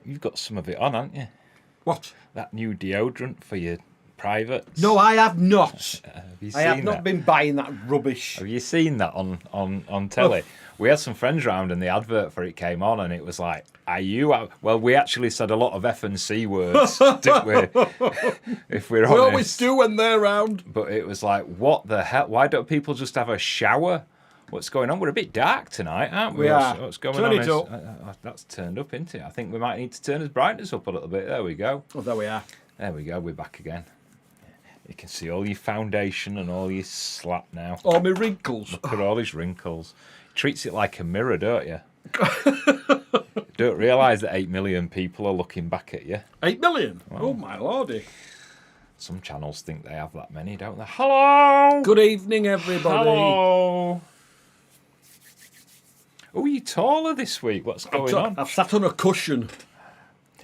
You've got some of it on, haven't you? What? That new deodorant for your privates. No, I have not. I have not been buying that rubbish. Have you seen that on telly? Oh. We had some friends round and the advert for it came on and it was like, are you... Well, we actually said a lot of F and C words, didn't we? If we're honest. We always do when they're around. But it was like, what the hell? Why don't people just have a shower? What's going on? We're a bit dark tonight, aren't we? We are. What's going Turn on? it up. That's turned up, isn't it? I think we might need to turn his brightness up a little bit. There we go. Oh, there we are. There we go. We're back again. You can see all your foundation and all your slap now. All my wrinkles. Look at all his wrinkles. Treats it like a mirror, don't you? Don't realise that 8 million people are looking back at you. 8 million? Wow. Oh, my lordy. Some channels think they have that many, don't they? Hello! Good evening, everybody. Hello! Oh, are you taller this week? What's going on? I've sat on a cushion.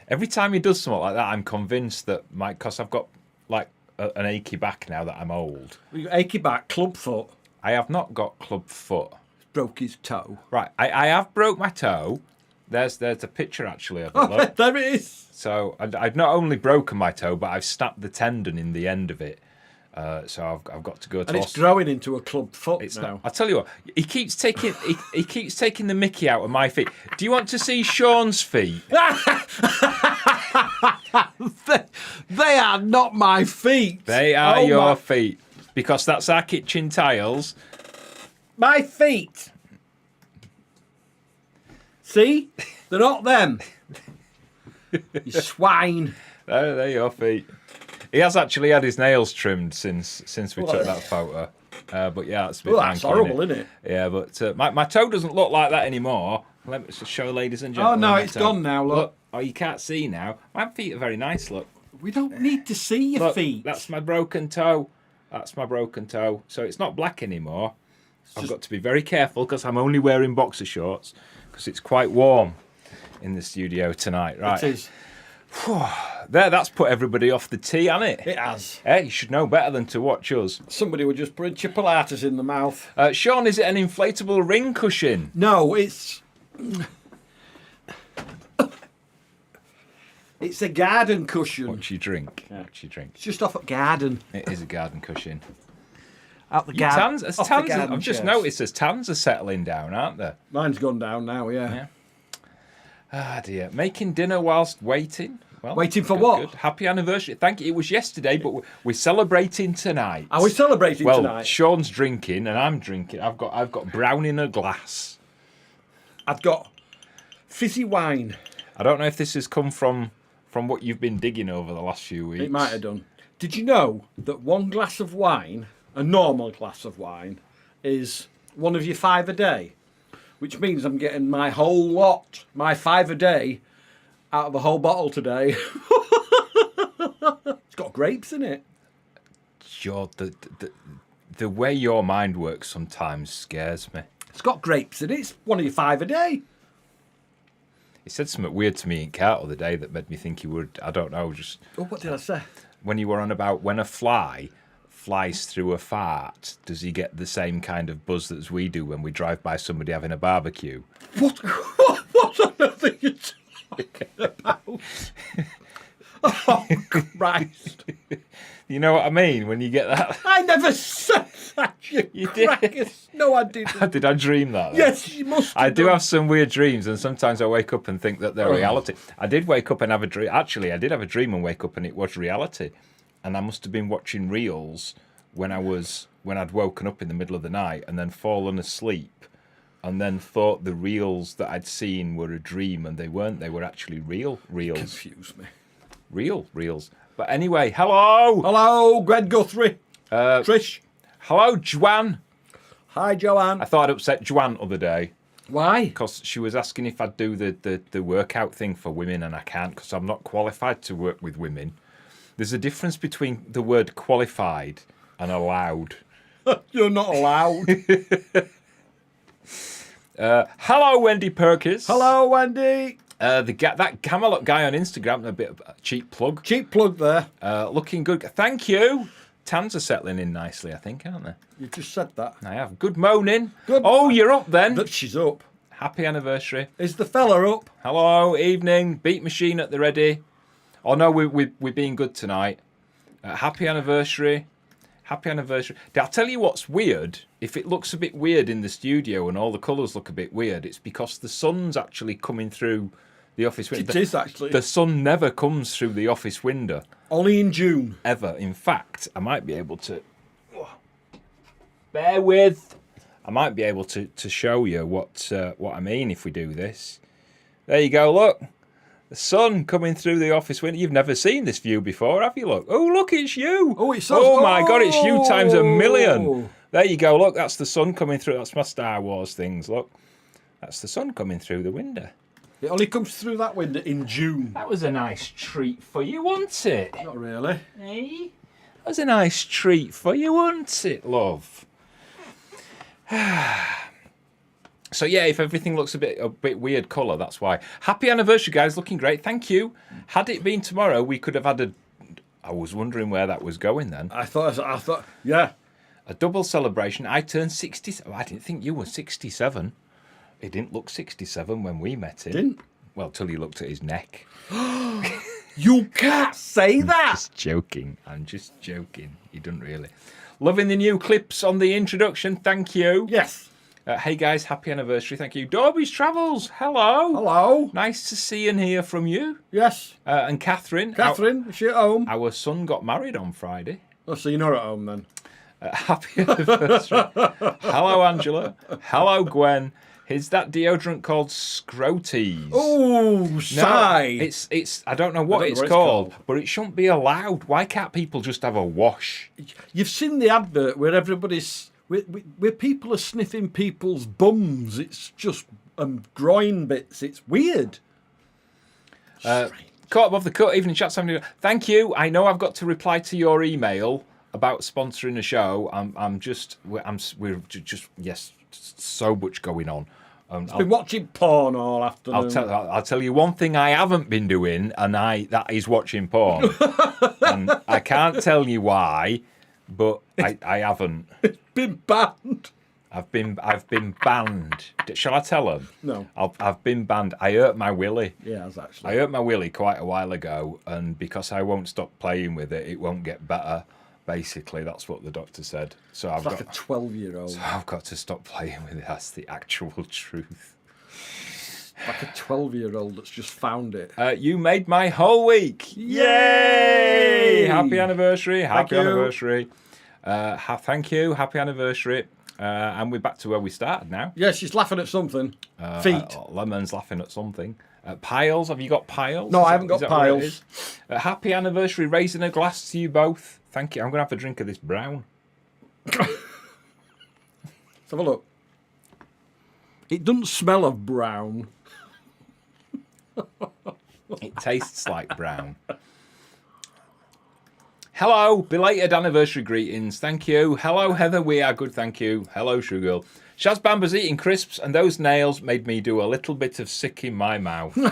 Every time he does something like that, I'm convinced that because I've got like an achy back now that I'm old. You got achy back, club foot. I have not got club foot. Broke his toe. Right, I have broke my toe. There's a picture actually of it. Oh, look. there it is. So I've not only broken my toe, but I've snapped the tendon in the end of it. So I've got to go to. And it's growing into a club foot now. I tell you what, he keeps taking he keeps taking the mickey out of my feet. Do you want to see Sean's feet? They are not my feet. They are your feet because that's our kitchen tiles. My feet. See, they're not them. You swine. They're your feet. He has actually had his nails trimmed since we took that photo. But yeah, that's a bit that's horrible, isn't it? Yeah, but my toe doesn't look like that anymore. Let me just show ladies and gentlemen. Oh, no, it's gone now, look. Oh, you can't see now. My feet are very nice, look. We don't need to see your feet. That's my broken toe. That's my broken toe. So it's not black anymore. I've got to be very careful because I'm only wearing boxer shorts because it's quite warm in the studio tonight. Right. It is. That's put everybody off the tee, hasn't it? It has. Hey, you should know better than to watch us. Somebody would just put chipolatas in the mouth. Sean, is it an inflatable ring cushion? No, it's... It's a garden cushion. What do you drink? Yeah. What do you drink? It's just off a garden. It is a garden cushion. Out the garden. I've just noticed as tans are settling down, aren't they? Mine's gone down now, yeah. Ah, dear. Making dinner whilst waiting. Well, waiting for what? Good. Happy anniversary. Thank you. It was yesterday, but we're celebrating tonight. Are we celebrating tonight? Well, Sean's drinking and I'm drinking. I've got brown in a glass. I've got fizzy wine. I don't know if this has come from from what you've been digging over the last few weeks. It might have done. Did you know that one glass of wine, a normal glass of wine, is one of your 5 a day? Which means I'm getting my whole lot, my 5 a day, out of the whole bottle today. It's got grapes in it. The way your mind works sometimes scares me. It's got grapes in it. It's one of your 5 a day. He said something weird to me in car the other day that made me think he would, I don't know, just... Oh, what did I say? When you were on about when a fly flies through a fart, does he get the same kind of buzz as we do when we drive by somebody having a barbecue? What on earth are you talking about? Oh, Christ. You know what I mean when you get that? I never said that, you crackers. did? No, I didn't. Did I dream that? Then? Yes, you must have I do done. have some weird dreams, and sometimes I wake up and think that they're reality. I did wake up and have a dream. Actually, I did have a dream and wake up and it was reality. And I must have been watching reels when I'd woken up in the middle of the night and then fallen asleep and then thought the reels that I'd seen were a dream, and they weren't. They were actually real reels. Confuse me. Real reels. But anyway, hello! Hello, Greg Guthrie. Trish. Hello, Joanne. Hi, Joanne. I thought I'd upset Joanne the other day Why? because she was asking if I'd do the workout thing for women, and I can't because I'm not qualified to work with women. There's a difference between the word qualified and allowed. You're not allowed. Hello, Wendy Perkins. Hello, Wendy. That Camelot guy on Instagram, a bit of a cheap plug. Cheap plug there. Looking good. Thank you. Tans are settling in nicely, I think, aren't they? You just said that. I have. Good morning. Good. Oh, you're up then. That she's up. Happy anniversary. Is the fella up? Hello, evening. Beat machine at the ready. Oh no, we're being good tonight. Happy anniversary. Happy anniversary. I'll tell you what's weird. If it looks a bit weird in the studio and all the colours look a bit weird, it's because the sun's actually coming through the office window. It is actually. The sun never comes through the office window. Only in June. Ever. In fact, I might be able to... Bear with. I might be able to show you what I mean if we do this. There you go, look. The sun coming through the office window. You've never seen this view before, have you? Look. Oh, look, it's you. Oh, it's us. Oh, my God, it's you times a million. There you go, look. That's the sun coming through. That's my Star Wars things, look. That's the sun coming through the window. It only comes through that window in June. That was a nice treat for you, wasn't it? Not really. Eh? That was a nice treat for you, wasn't it, love? So yeah, if everything looks a bit weird colour, that's why. Happy anniversary, guys! Looking great, thank you. Had it been tomorrow, we could have had I was wondering where that was going then. I thought, yeah. A double celebration. I turned 60. I didn't think you were 67. He didn't look 67 when we met him. Didn't? Well, till you looked at his neck. You can't say that. Just joking. I'm just joking. He doesn't really. Loving the new clips on the introduction. Thank you. Yes. Hey guys, happy anniversary. Thank you. Dorby's Travels. Hello. Hello. Nice to see and hear from you. Yes. And Catherine. Catherine, is she at home? Our son got married on Friday. Oh, so you're not at home then? Happy anniversary. Hello, Angela. Hello, Gwen. Is that deodorant called Scroties? Oh, sigh. No, it's. I don't know what it's called, but it shouldn't be allowed. Why can't people just have a wash? You've seen the advert where everybody's... Where people are sniffing people's bums. It's just groin bits. It's weird. Caught above the cut, evening chat. Thank you. I know I've got to reply to your email about sponsoring a show. We're just yes, so much going on. I've been watching porn all afternoon. I'll tell you one thing I haven't been doing, and that is watching porn. And I can't tell you why, but I haven't. It's been banned. I've been banned. Shall I tell them? No. I've been banned. I hurt my willy. Yeah, actually. I hurt my willy quite a while ago, and because I won't stop playing with it, it won't get better. Basically, that's what the doctor said. So It's like a 12-year-old. So I've got to stop playing with it. That's the actual truth. Like a 12-year-old that's just found it. You made my whole week. Yay! Happy anniversary. Happy anniversary. Thank you. Happy anniversary. And we're back to where we started now. Yeah, she's laughing at something. Feet. Lemon's laughing at something. Piles, have you got piles? No, I haven't got piles. Happy anniversary, raising a glass to you both. Thank you. I'm going to have a drink of this brown. Let's have a look. It doesn't smell of brown. It tastes like brown. Hello, belated anniversary greetings. Thank you. Hello, Heather. We are good, thank you. Hello, Sugargirl. Shaz Bamba's eating crisps, and those nails made me do a little bit of sick in my mouth. Do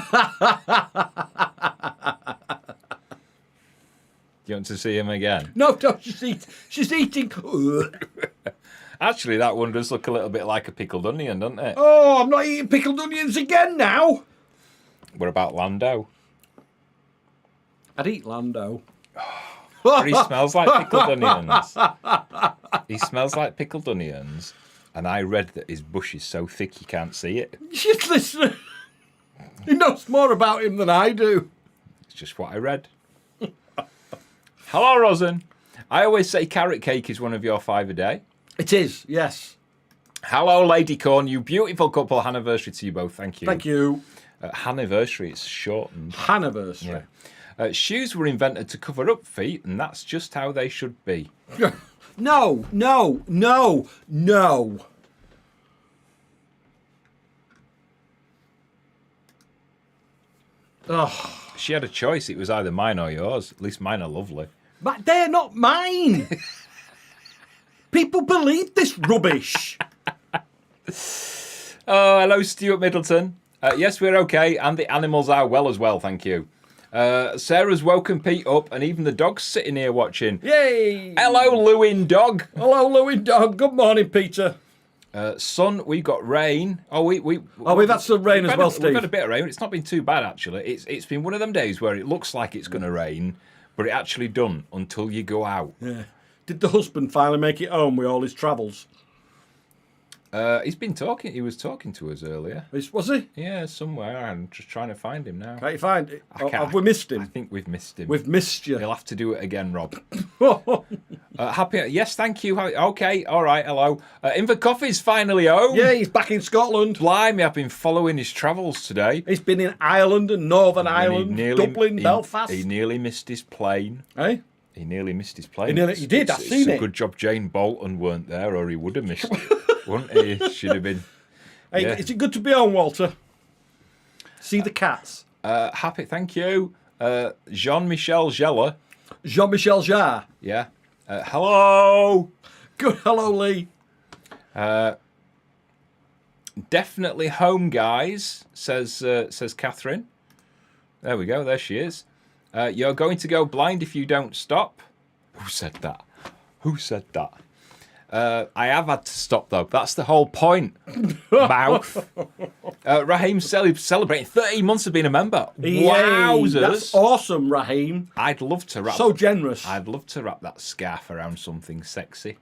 you want to see him again? No, she's eating. Actually, that one does look a little bit like a pickled onion, doesn't it? Oh, I'm not eating pickled onions again now. What about Lando? I'd eat Lando. But he smells like pickled onions. He smells like pickled onions. And I read that his bush is so thick you can't see it. Just listen. He knows more about him than I do. It's just what I read. Hello, Rosin. I always say carrot cake is one of your 5 a day. It is, yes. Hello, Lady Corn. You beautiful couple. Anniversary to you both. Thank you. Thank you. Anniversary. It's shortened. Anniversary. Yeah. Shoes were invented to cover up feet, and that's just how they should be. No. Oh. She had a choice. It was either mine or yours. At least mine are lovely. But they're not mine. People believe this rubbish. Oh, hello, Stuart Middleton. Yes, we're okay, and the animals are well as well, thank you. Sarah's woken Pete up, and even the dog's sitting here watching. Yay! Hello, Lewin dog. Hello, Lewin dog. Good morning, Peter. Son, we got rain. We've had some rain as well, Steve. We've had a bit of rain. It's not been too bad, actually. It's been one of them days where it looks like it's going to rain, but it actually doesn't until you go out. Yeah. Did the husband finally make it home with all his travels? He's been talking. He was talking to us earlier. Was he? Yeah, somewhere. I'm just trying to find him now. Can't you find it? Have we missed him? I think we've missed him. We've missed you. He'll have to do it again, Rob. Happy? Yes, thank you. Okay, all right. Hello. Inver Coffee's finally home. Yeah, he's back in Scotland. Blimey, I've been following his travels today. He's been in Ireland and Northern Ireland, Dublin, Belfast. He nearly missed his plane. Eh? He nearly missed his plane. He did. I've seen it. It's a good job Jane Bolton weren't there, or he would have missed it, wouldn't he? Should have been. Hey, yeah. Is it good to be on, Walter? See the cats. Happy, thank you. Jean-Michel Geller. Jean-Michel Jarre. Yeah. Hello. Good. Hello, Lee. Definitely home, guys. Says Catherine. There we go. There she is. You're going to go blind if you don't stop. Who said that? Who said that? I have had to stop, though. That's the whole point. Mouth. Raheem celebrating 13 months of being a member. Wowzers. That's awesome, Raheem. I'd love to wrap... So generous. I'd love to wrap that scarf around something sexy.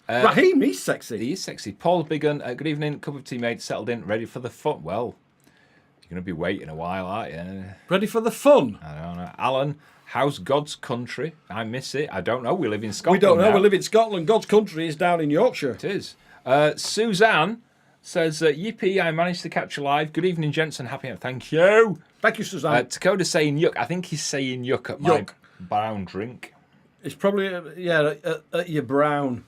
Raheem, he's sexy. He is sexy. Paul Biggin, good evening. Cup of tea made, settled in, ready for the fun. Well, you're going to be waiting a while, aren't you? Ready for the fun? I don't know. Alan, how's God's country? I miss it. I don't know. We live in Scotland. We don't know. Now. We live in Scotland. God's country is down in Yorkshire. It is. Suzanne says, yippee, I managed to catch you live. Good evening, gents, and happy. Thank you. Thank you, Suzanne. Dakota saying yuck. I think he's saying yuck at my brown drink. It's probably, at your brown.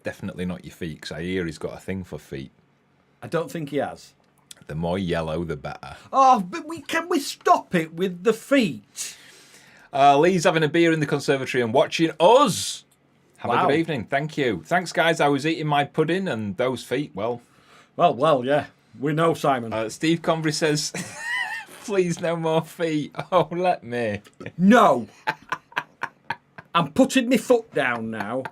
Definitely not your feet, because I hear he's got a thing for feet. I don't think he has. The more yellow, the better. Oh, but can we stop it with the feet? Lee's having a beer in the conservatory and watching us. Have a good Wow. evening. Thank you. Thanks, guys. I was eating my pudding and those feet, well. Well, yeah. We know, Simon. Steve Convery says, please no more feet. Oh, let me. No. I'm putting my foot down now.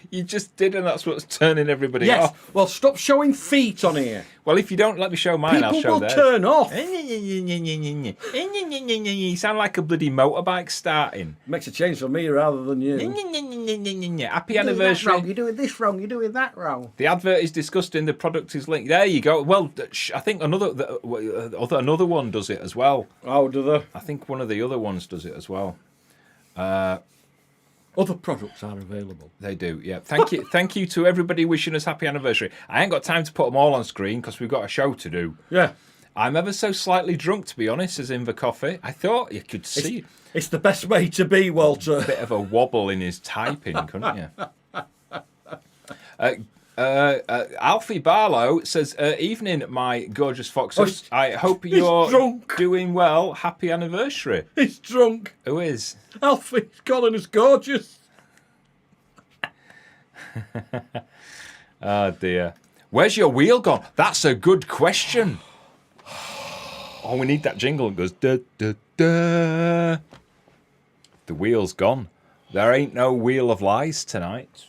You just did, and that's what's turning everybody Yes. off. Well, stop showing feet on here. Well, if you don't let me show mine, I'll show People will theirs. turn off. You sound like a bloody motorbike starting. Makes a change for me rather than you. Happy anniversary. You're doing this wrong. You're doing that wrong. The advert is disgusting. The product is linked. There you go. Well, I think another one does it as well. Oh, do they? I think one of the other ones does it as well. Other products are available. They do, yeah. Thank you to everybody wishing us happy anniversary. I ain't got time to put them all on screen because we've got a show to do. Yeah. I'm ever so slightly drunk, to be honest, as in the coffee. I thought you could see It's the best way to be, Walter. a bit of a wobble in his typing, couldn't you? Alfie Barlow says, evening, my gorgeous foxes. I hope you're drunk. doing well. Happy anniversary. He's drunk. Who is? Alfie, Colin is gorgeous. Oh, dear. Where's your wheel gone? That's a good question. Oh, we need that jingle that goes, da, da, da. The wheel's gone. There ain't no wheel of lies tonight.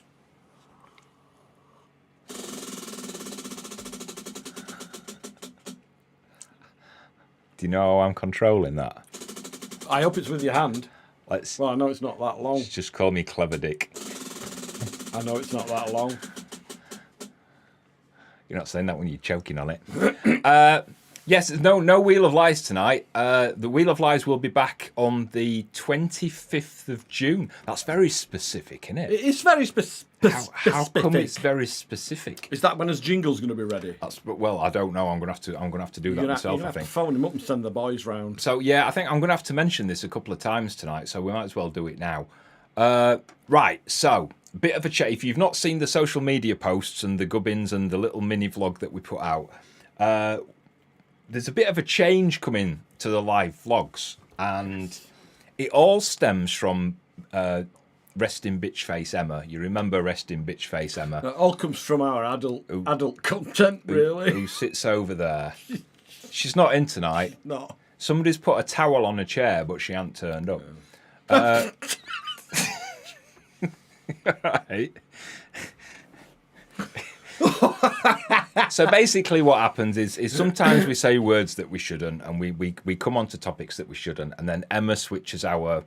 Do you know how I'm controlling that? I hope it's with your hand. Let's Well, I know it's not that long. just call me Clever Dick. I know it's not that long. You're not saying that when you're choking on it. Yes, no Wheel of Lies tonight. The Wheel of Lies will be back on the 25th of June. That's very specific, isn't it? It is very specific. How come it's very specific? Is that when his jingle's going to be ready? Well, I don't know. I'm gonna have to do that myself. You're I think. to phone him up and send the boys round. So yeah, I think I'm gonna have to mention this a couple of times tonight. So we might as well do it now. Right. So bit of a check. If you've not seen the social media posts and the gubbins and the little mini vlog that we put out, there's a bit of a change coming to the live vlogs, and it all stems from Resting Bitch Face Emma. You remember Resting Bitch Face Emma? It all comes from our adult content, really. Who sits over there. She's not in tonight. No. Somebody's put a towel on a chair, but she hasn't turned up. Right. So basically what happens is sometimes we say words that we shouldn't, and we come on to topics that we shouldn't, and then Emma switches our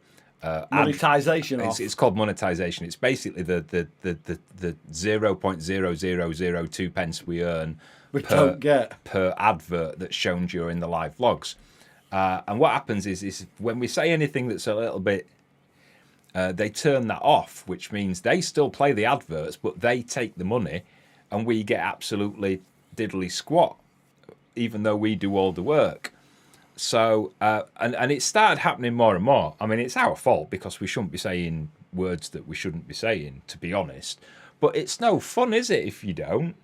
monetization off. It's called monetization. It's basically the 0.0002 pence we earn per advert that's shown during the live vlogs. And what happens is when we say anything that's a little bit they turn that off, which means they still play the adverts, but they take the money and we get absolutely diddly squat, even though we do all the work. So, and it started happening more and more. I mean, it's our fault because we shouldn't be saying words that we shouldn't be saying, to be honest. But it's no fun, is it, if you don't?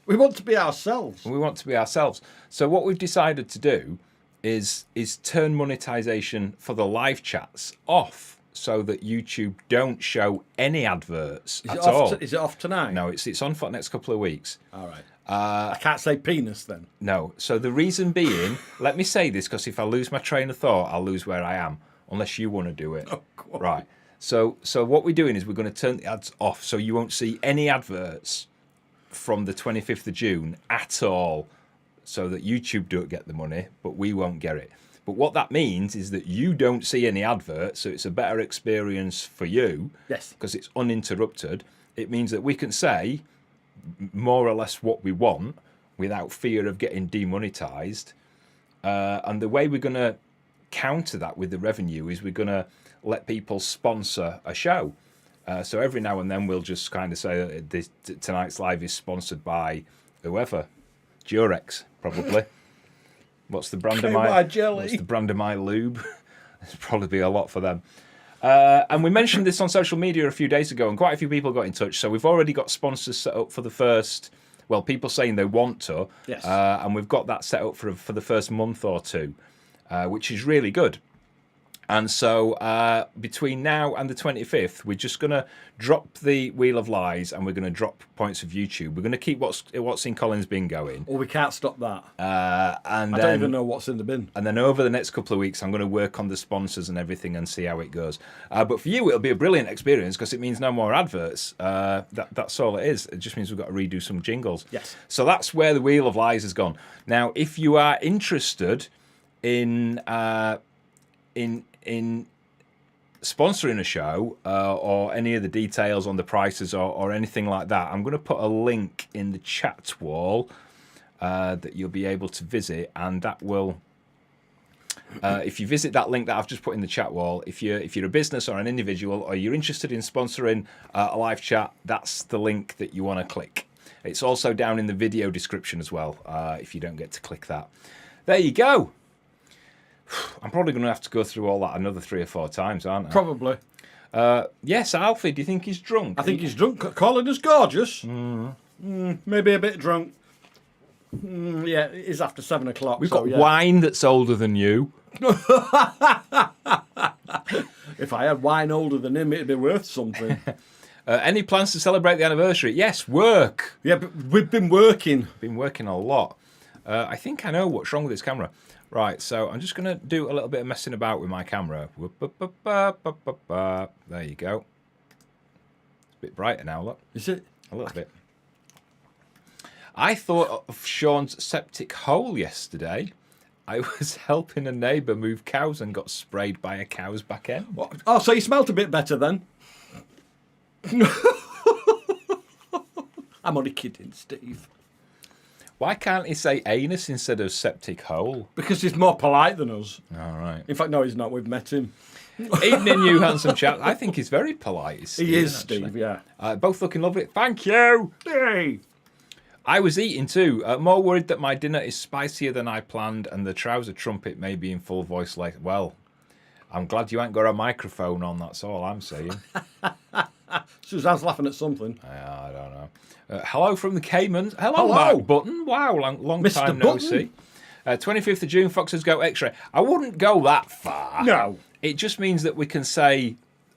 We want to be ourselves. We want to be ourselves. So what we've decided to do is turn monetization for the live chats off, so that YouTube don't show any adverts at all. Is it off tonight? No, it's on for the next couple of weeks. All right. I can't say penis then. No. So the reason being, let me say this, because if I lose my train of thought, I'll lose where I am, unless you want to do it. Oh, right. So what we're doing is we're going to turn the ads off, so you won't see any adverts from the 25th of June at all, so that YouTube don't get the money, but we won't get it. But what that means is that you don't see any adverts, so it's a better experience for you. Yes. Because it's uninterrupted. It means that we can say more or less what we want without fear of getting demonetized. And the way we're going to counter that with the revenue is we're going to let people sponsor a show. So every now and then we'll just kind of say that tonight's live is sponsored by whoever. Durex, probably. What's the brand of my jelly? What's the brand of my lube? There's probably be a lot for them. And we mentioned this on social media a few days ago, and quite a few people got in touch. So we've already got sponsors set up for the first. Well, people saying they want to. Yes. And we've got that set up for the first month or two, which is really good. And so between now and the 25th, we're just going to drop the Wheel of Lies and we're going to drop Points of YouTube. We're going to keep what's in Colin's bin going. Well, we can't stop that. And I don't even know what's in the bin. And then over the next couple of weeks, I'm going to work on the sponsors and everything and see how it goes. But for you, it'll be a brilliant experience because it means no more adverts. That's all it is. It just means we've got to redo some jingles. Yes. So that's where the Wheel of Lies has gone. Now, if you are interested in sponsoring a show or any of the details on the prices or anything like that, I'm going to put a link in the chat wall that you'll be able to visit, and that will If you visit that link that I've just put in the chat wall, if you're a business or an individual or you're interested in sponsoring a live chat, that's the link that you want to click. It's also down in the video description as well, if you don't get to click that. There you go. I'm probably going to have to go through all that another 3 or 4 times, aren't I? Probably. Yes, Alfie, do you think he's drunk? I think he's drunk. Colin is gorgeous. Maybe a bit drunk. Yeah, it is after 7 o'clock. We've got wine that's older than you. If I had wine older than him, it'd be worth something. Any plans to celebrate the anniversary? Yes, work. Yeah, but we've been working. Been working a lot. I think I know what's wrong with this camera. Right, so I'm just going to do a little bit of messing about with my camera. There you go. It's a bit brighter now, look. Is it? A little bit. I thought of Sean's septic hole yesterday. I was helping a neighbour move cows and got sprayed by a cow's back end. What? Oh, so you smelt a bit better then? I'm only kidding, Steve. Why can't he say anus instead of septic hole? Because he's more polite than us. All right. In fact, no, he's not. We've met him. Evening, you handsome chap. I think he's very polite. He is, Steve, yeah. Both looking lovely. Thank you. Hey. I was eating too. More worried that my dinner is spicier than I planned and the trouser trumpet may be in full voice later. Well, I'm glad you ain't got a microphone on, that's all I'm saying. Suzanne's laughing at something. I don't know. Hello from the Caymans. Hello. Mark Button. Wow, long Mr. time no Button. see. 25th of June, Foxes go X-ray. I wouldn't go that far. No. It just means that we can say,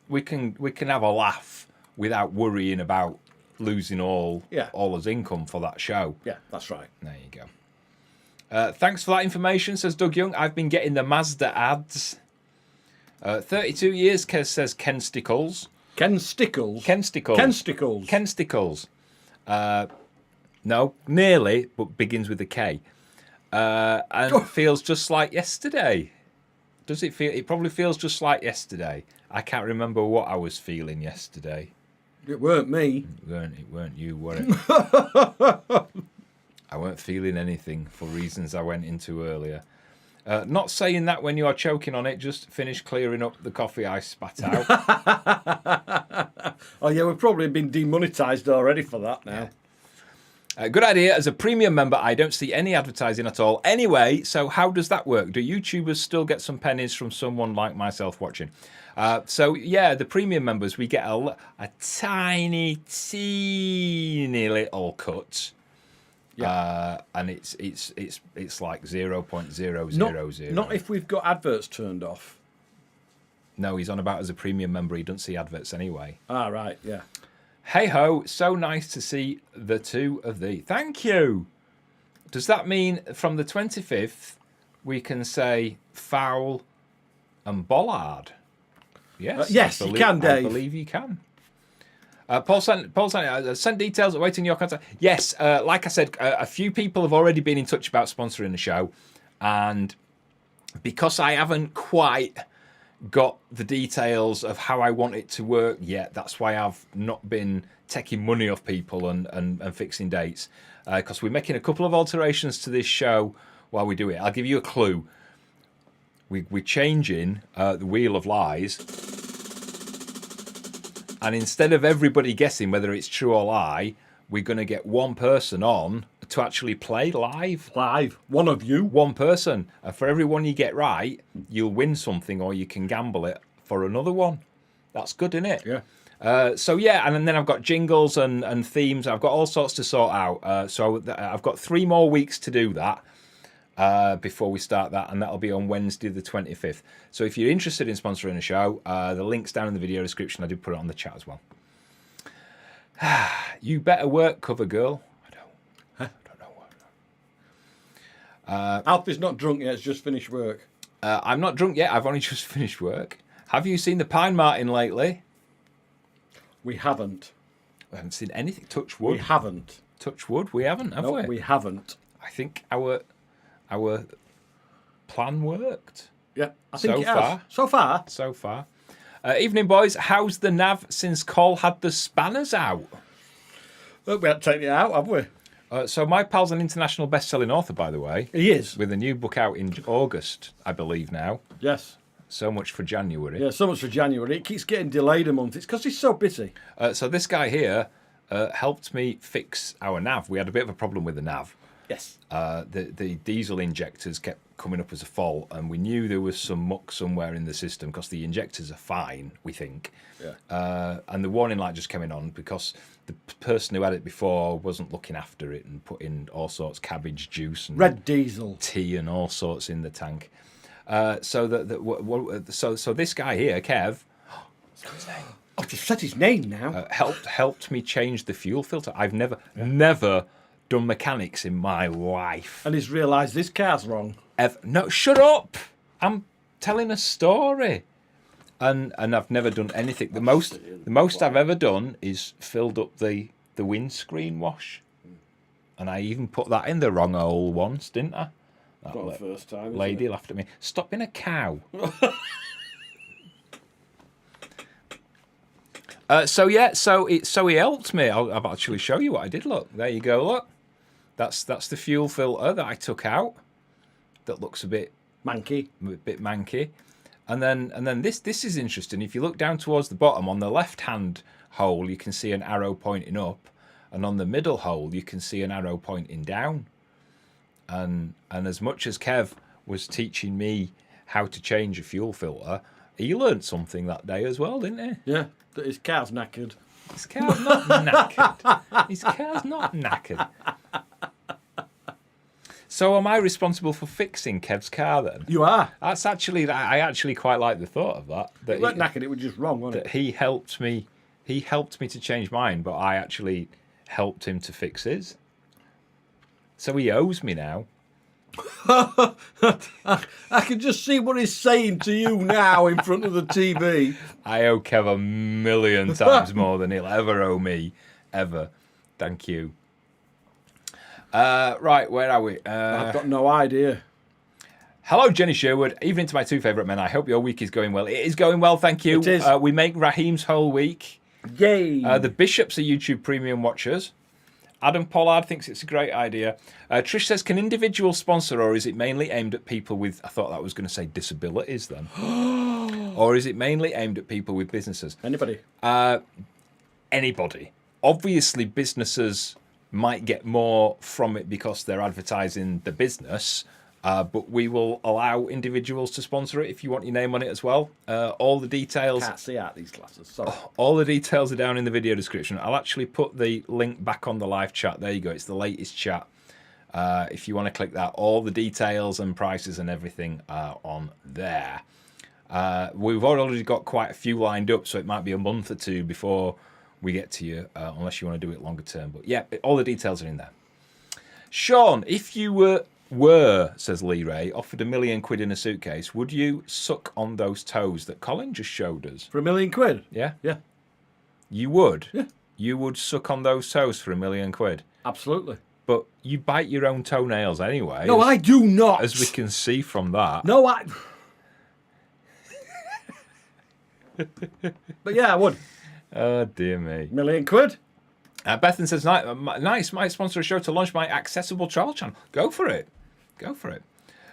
we can have a laugh without worrying about losing all his income for that show. Yeah, that's right. There you go. Thanks for that information, says Doug Young. I've been getting the Mazda ads. 32 years, says Ken Stickles. Ken Stickles? Ken Stickles. Ken Stickles. Ken Stickles. No, nearly, but begins with a K. And feels just like yesterday. Does it feel? It probably feels just like yesterday. I can't remember what I was feeling yesterday. It weren't me. It weren't you, were it? I weren't feeling anything for reasons I went into earlier. Not saying that when you are choking on it, just finish clearing up the coffee I spat out. Oh, yeah, we've probably been demonetised already for that now. Good idea. As a premium member, I don't see any advertising at all. Anyway, so how does that work? Do YouTubers still get some pennies from someone like myself watching? So, yeah, the premium members, we get a tiny, teeny little cut. Yeah. And it's like 0.000. Not if we've got adverts turned off. No, he's on about as a premium member. He doesn't see adverts anyway. Ah, right, yeah. Hey ho, so nice to see the two of thee. Thank you. Does that mean from the 25th we can say foul and bollard? Yes. Yes, you can, Dave. I believe you can. Paul sent details awaiting your contact. Yes, like I said, a few people have already been in touch about sponsoring the show, and because I haven't quite got the details of how I want it to work yet, that's why I've not been taking money off people and fixing dates, because we're making a couple of alterations to this show while we do it. I'll give you a clue. We're changing the Wheel of Lies. And instead of everybody guessing whether it's true or lie, we're going to get one person on to actually play live. Live. One of you. One person. And for every one you get right, you'll win something or you can gamble it for another one. That's good, isn't it? Yeah. So, yeah, and then I've got jingles and themes. I've got all sorts to sort out. So I've got 3 more weeks to do that before we start that, and that'll be on Wednesday the 25th. So if you're interested in sponsoring a show, the link's down in the video description. I did put it on the chat as well. You better work, cover girl. I don't know. Alfie's not drunk yet, it's just finished work. I'm not drunk yet, I've only just finished work. Have you seen the Pine Martin lately? We haven't. We haven't seen anything. Touch wood. We haven't. Touch wood, we haven't, have we? We haven't. I think our plan worked. Yeah, I think it has. So far. Evening, boys. How's the nav since Cole had the spanners out? We haven't taken it out, have we? So my pal's an international best-selling author, by the way. He is. With a new book out in August, I believe now. Yes. So much for January. Yeah, so much for January. It keeps getting delayed a month. It's because he's so busy. So this guy here helped me fix our nav. We had a bit of a problem with the nav. Yes. The diesel injectors kept coming up as a fault, and we knew there was some muck somewhere in the system because the injectors are fine, we think. Yeah. And the warning light just came on because the person who had it before wasn't looking after it and put in all sorts of cabbage juice and Red diesel tea and all sorts in the tank. So this guy here, Kev, what's his name? I've just said his name now. Helped me change the fuel filter. I've never done mechanics in my life. And he's realised this car's wrong. No, shut up! I'm telling a story. And I've never done anything. The most I've ever done is filled up the windscreen wash. And I even put that in the wrong hole once, didn't I? Not the first time. Lady laughed at me. Stop being a cow. So he helped me. I'll actually show you what I did. Look, there you go. Look, that's the fuel filter that I took out. That looks a bit manky. And then this is interesting. If you look down towards the bottom on the left-hand hole, you can see an arrow pointing up, and on the middle hole, you can see an arrow pointing down. And as much as Kev was teaching me how to change a fuel filter, he learnt something that day as well, didn't he? Yeah, that his car's knackered. His car's not knackered. His car's not knackered. So am I responsible for fixing Kev's car then? You are. That's actually, I actually quite like the thought of that. It weren't knackered, it was just wrong, wasn't it? He helped me to change mine, but I actually helped him to fix his. So he owes me now. I can just see what he's saying to you now in front of the TV. I owe Kev 1,000,000 times more than he'll ever owe me, ever. Thank you. Right, where are we? I've got no idea. Hello, Jenny Sherwood. Evening to my two favourite men. I hope your week is going well. It is going well, thank you. It is. We make Raheem's whole week. Yay. The Bishops are YouTube premium watchers. Adam Pollard thinks it's a great idea. Trish says, can individuals sponsor, or is it mainly aimed at people with, I thought that was going to say disabilities then. Or is it mainly aimed at people with businesses? Anybody. Anybody. Obviously, businesses might get more from it because they're advertising the business, but we will allow individuals to sponsor it if you want your name on it as well. All the details... Can't see out these glasses, sorry. All the details are down in the video description. I'll actually put the link back on the live chat. There you go. It's the latest chat. If you want to click that, all the details and prices and everything are on there. We've already got quite a few lined up, so it might be a month or two before we get to you, unless you want to do it longer term. But yeah, all the details are in there. Sean, if you were, says Lee Ray, offered £1,000,000 in a suitcase, would you suck on those toes that Colin just showed us? For £1,000,000? Yeah? Yeah. You would? Yeah. You would suck on those toes for £1,000,000? Absolutely. But you bite your own toenails anyway. No, I do not. As we can see from that. No, But yeah, I would. Oh, dear me. £1,000,000? Bethan says, nice, might sponsor a show to launch my accessible travel channel. Go for it. Go for it.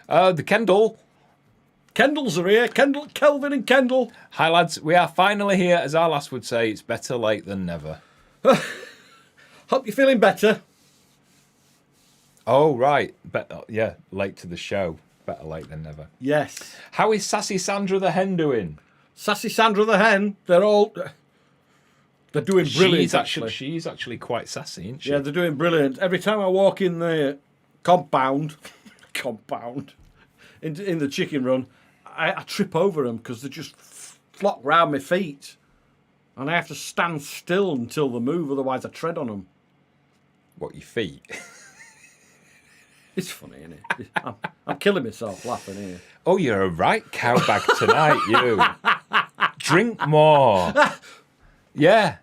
The Kendalls are here. Kelvin and Kendall. Hi, lads. We are finally here. As our lass would say, it's better late than never. Hope you're feeling better. Oh, right. Yeah, late to the show. Better late than never. Yes. How is Sassy Sandra the hen doing? Sassy Sandra the hen, they're doing brilliant. She's actually quite sassy, isn't she? Yeah, they're doing brilliant. Every time I walk in the compound, in the chicken run, I trip over them because they just flock round my feet. And I have to stand still until they move, otherwise I tread on them. What, your feet? It's funny, isn't it? I'm killing myself laughing here. Oh, you're a right cowbag tonight, you. Drink more. Yeah.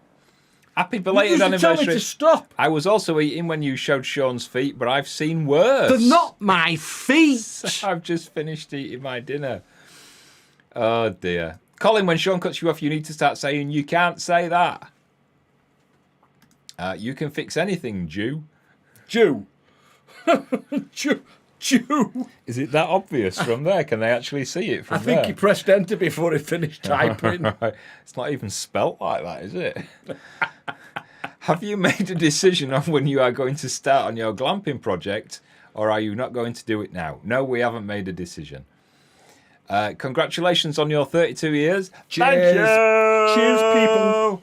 Happy belated anniversary. Tell me to stop. I was also eating when you showed Sean's feet, but I've seen worse. They're not my feet. I've just finished eating my dinner. Oh, dear. Colin, when Sean cuts you off, you need to start saying, you can't say that. You can fix anything, Jew. Jew. Jew. Is it that obvious from there? Can they actually see it from I think there? he pressed enter before he finished typing. Right. It's not even spelt like that, is it? Have you made a decision on when you are going to start on your glamping project, or are you not going to do it now? No, we haven't made a decision. Congratulations on your 32 years. Cheers. Thank you. Cheers, people.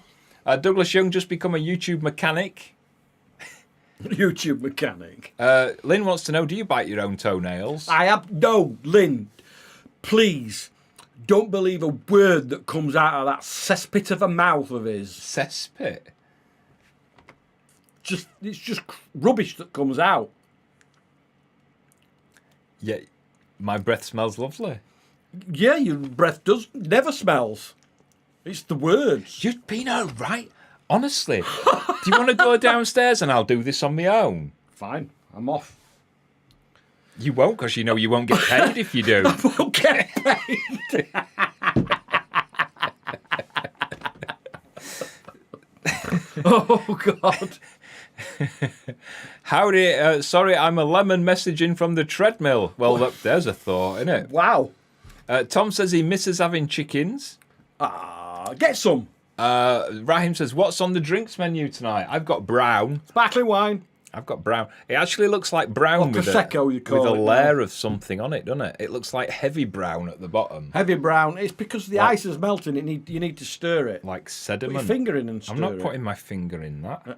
Douglas Young just become a YouTube mechanic. YouTube mechanic. Lynn wants to know, do you bite your own toenails? I have no, Lynn. Please, don't believe a word that comes out of that cesspit of a mouth of his. Cesspit? It's just rubbish that comes out. Yeah, my breath smells lovely. Yeah, your breath never smells. It's the words. You've been right. Honestly, do you want to go downstairs and I'll do this on my own? Fine, I'm off. You won't, because you know you won't get paid if you do. I won't get paid. Oh, God. Howdy, sorry, I'm a lemon messaging from the treadmill. Well, look, there's a thought, isn't it? Wow. Tom says he misses having chickens. Get some. Raheem says, what's on the drinks menu tonight? I've got brown. Sparkling wine. I've got brown. It actually looks like brown with Prosecco, you call a it layer now. of something on it, doesn't it? It looks like heavy brown at the bottom. Heavy brown. It's because the ice is melting. You need to stir it. Like Put sediment. your finger in and stir it. I'm not putting my finger in that.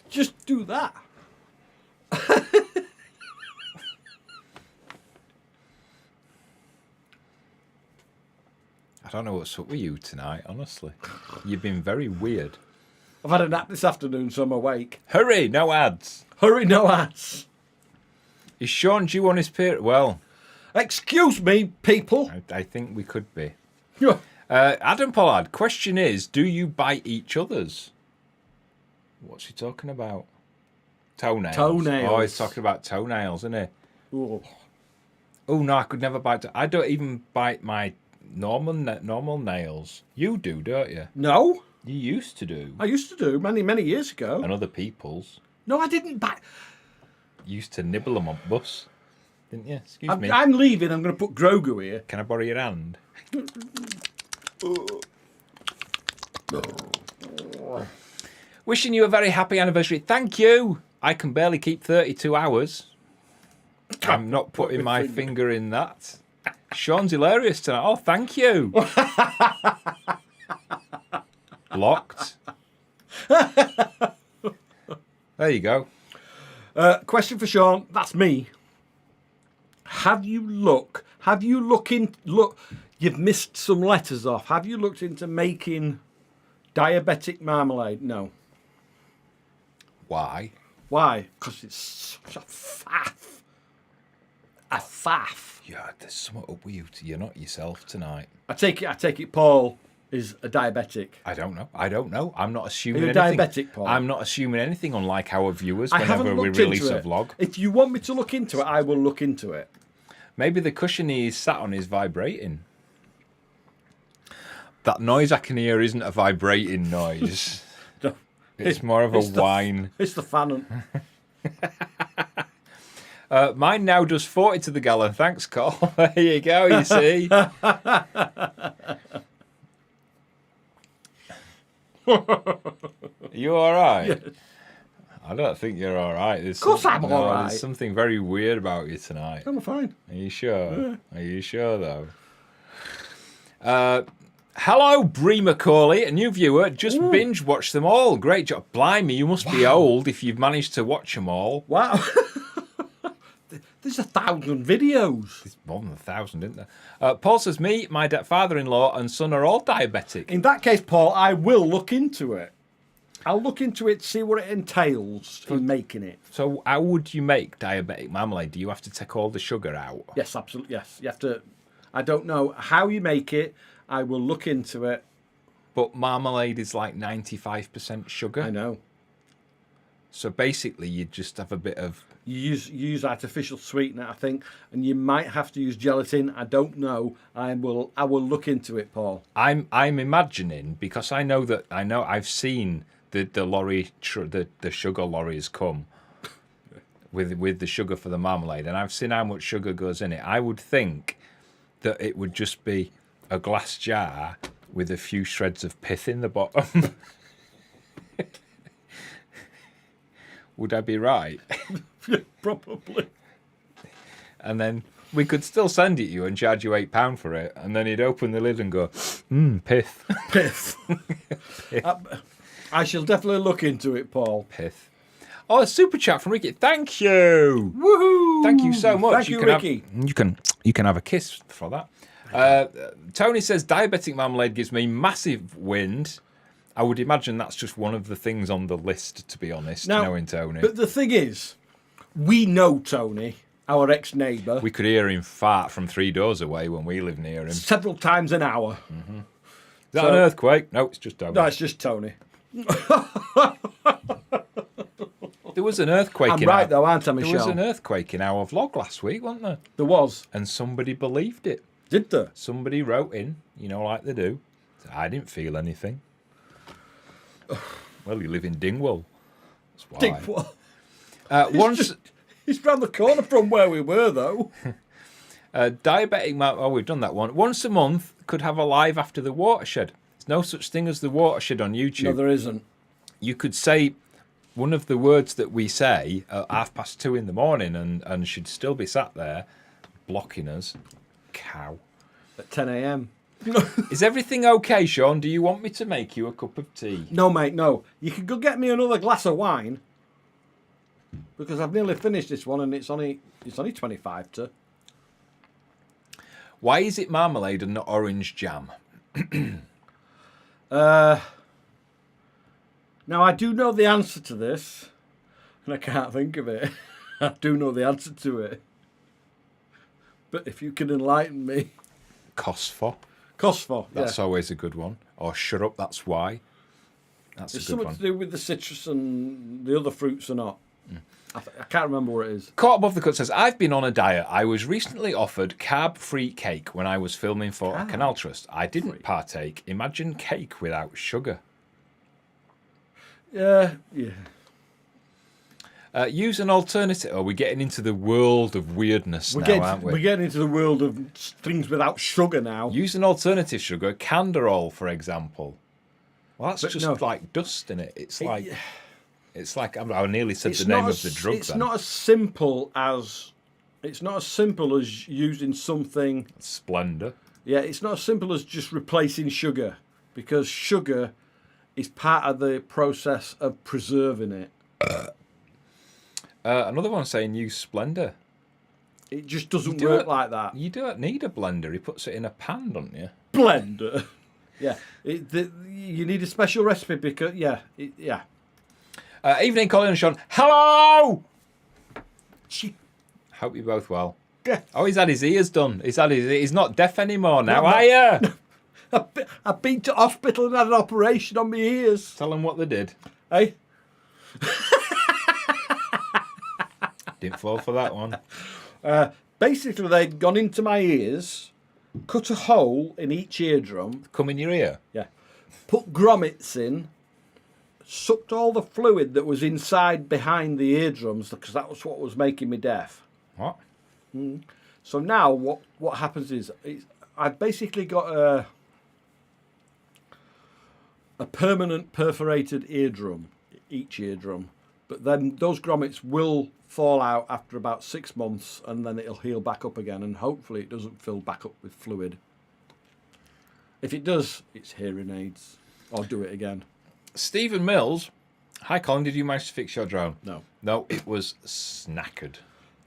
Just do that. I don't know what's up with you tonight, honestly. You've been very weird. I've had a nap this afternoon, so I'm awake. Hurry, no ads. Hurry, no ads. Is Sean due on his period? Well, Excuse me, people. I think we could be. Adam Pollard, question is, do you bite each other's? What's he talking about? Toenails. Toenails. Oh, he's talking about toenails, isn't he? Ooh. Oh, no, I could never bite. I don't even bite my normal nails. You do, don't you? No, You used to do. I used to do many years ago. And other people's. No, I didn't bite. You used to nibble them on bus, didn't you? Excuse me. I'm leaving. I'm going to put Grogu here. Can I borrow your hand? Wishing you a very happy anniversary. Thank you. I can barely keep 32 hours. I'm not putting my finger in that. Sean's hilarious tonight. Oh, thank you. Blocked. There you go. Question for Sean. That's me. You've missed some letters off. Have you looked into making diabetic marmalade? No. Why? Why? Because it's such a faff. A faff. Yeah, there's something up with you. You're not yourself tonight. I take it Paul is a diabetic. I don't know. I'm not assuming Are you anything. diabetic, Paul? I'm not assuming anything, unlike our viewers I whenever haven't we looked release into a it. vlog. If you want me to look into it, I will look into it. Maybe the cushion he's sat on is vibrating. That noise I can hear isn't a vibrating noise. No, It's more of a whine. It's the fan. Mine now does 40 to the gallon. Thanks, Cole. There you go, you see. Are you all right? Yes. I don't think you're all right. Of course I'm all right. There's something very weird about you tonight. I'm fine. Are you sure? Yeah. Are you sure, though? Hello, Bree Macaulay, a new viewer. Just binge watch them all. Great job. Blimey, you must be old if you've managed to watch them all. Wow. There's 1,000 videos. There's more than 1,000, isn't there? Paul says, me, my father-in-law and son are all diabetic. In that case, Paul, I will look into it. I'll look into it, see what it entails in making it. So how would you make diabetic marmalade? Do you have to take all the sugar out? Yes, absolutely. Yes, you have to. I don't know how you make it. I will look into it. But marmalade is like 95% sugar. I know. So basically, you just have a bit of... You use artificial sweetener, I think, and you might have to use gelatin. I don't know. I will look into it, Paul. I'm imagining, because I've seen the lorry, the sugar lorries come with the sugar for the marmalade, and I've seen how much sugar goes in it. I would think that it would just be a glass jar with a few shreds of pith in the bottom. Would I be right? Probably. And then we could still send it you and charge you £8 for it, and then he'd open the lid and go, pith. Pith. I shall definitely look into it, Paul. Pith. Oh, a super chat from Ricky. Thank you. Woohoo! Thank you so much. Thank you, Ricky. You can have a kiss for that. Tony says diabetic marmalade gives me massive wind. I would imagine that's just one of the things on the list, to be honest, knowing Tony. But the thing is, we know Tony, our ex-neighbour. We could hear him fart from 3 doors away when we live near him. Several times an hour. Mm-hmm. Is that an earthquake? No, it's just Tony. No, it's just Tony. There was an earthquake though, aren't I, Michelle? There was an earthquake in our vlog last week, wasn't there? There was. And somebody believed it. Did there? Somebody wrote in, like they do. I didn't feel anything. Well, you live in Dingwall. That's why. Dingwall? It's round the corner from where we were, though. Diabetic... we've done that one. Once a month, could have a live after the watershed. There's no such thing as the watershed on YouTube. No, there isn't. You could say one of the words that we say at 2:30 in the morning and should still be sat there blocking us. Cow. At 10 a.m. Is everything okay, Sean? Do you want me to make you a cup of tea? No, mate, no. You can go get me another glass of wine because I've nearly finished this one and it's only 25 to. Why is it marmalade and not orange jam? Now, I do know the answer to this, and I can't think of it. I do know the answer to it. But if you can enlighten me. Cosfor. Cosfor, That's always a good one. Or shut up, that's why. That's it's a good one. It's something to do with the citrus and the other fruits or not. I can't remember what it is. Caught Above the Cut says, I've been on a diet. I was recently offered carb-free cake when I was filming for a Canal Trust. I didn't partake. Imagine cake without sugar. Yeah. Use an alternative. Oh, we're getting into the world of weirdness aren't we? We're getting into the world of things without sugar now. Use an alternative sugar. Canderol, for example. Well, that's like dust in it. It's like... It's like I nearly said the name of the drug. It's not as simple as using something. Splendor. Yeah, it's not as simple as just replacing sugar, because sugar is part of the process of preserving it. Another one saying use Splendor. It just doesn't work like that. You don't need a blender. He puts it in a pan, don't you? Blender. Yeah, you need a special recipe because Evening, Colin and Sean. Hello! Hope you're both well. Yeah. Oh, he's had his ears done. He's not deaf anymore now, are you? I've been to hospital and had an operation on my ears. Tell them what they did. Hey? Didn't fall for that one. Basically, they'd gone into my ears, cut a hole in each eardrum. Come in your ear? Yeah. Put grommets in. Sucked all the fluid that was inside behind the eardrums because that was what was making me deaf. What? So now what happens is I've basically got a permanent perforated eardrum, each eardrum, but then those grommets will fall out after about 6 months and then it'll heal back up again and hopefully it doesn't fill back up with fluid. If it does, it's hearing aids. Or do it again. Stephen Mills. Hi, Colin. Did you manage to fix your drone? No, it was snackered.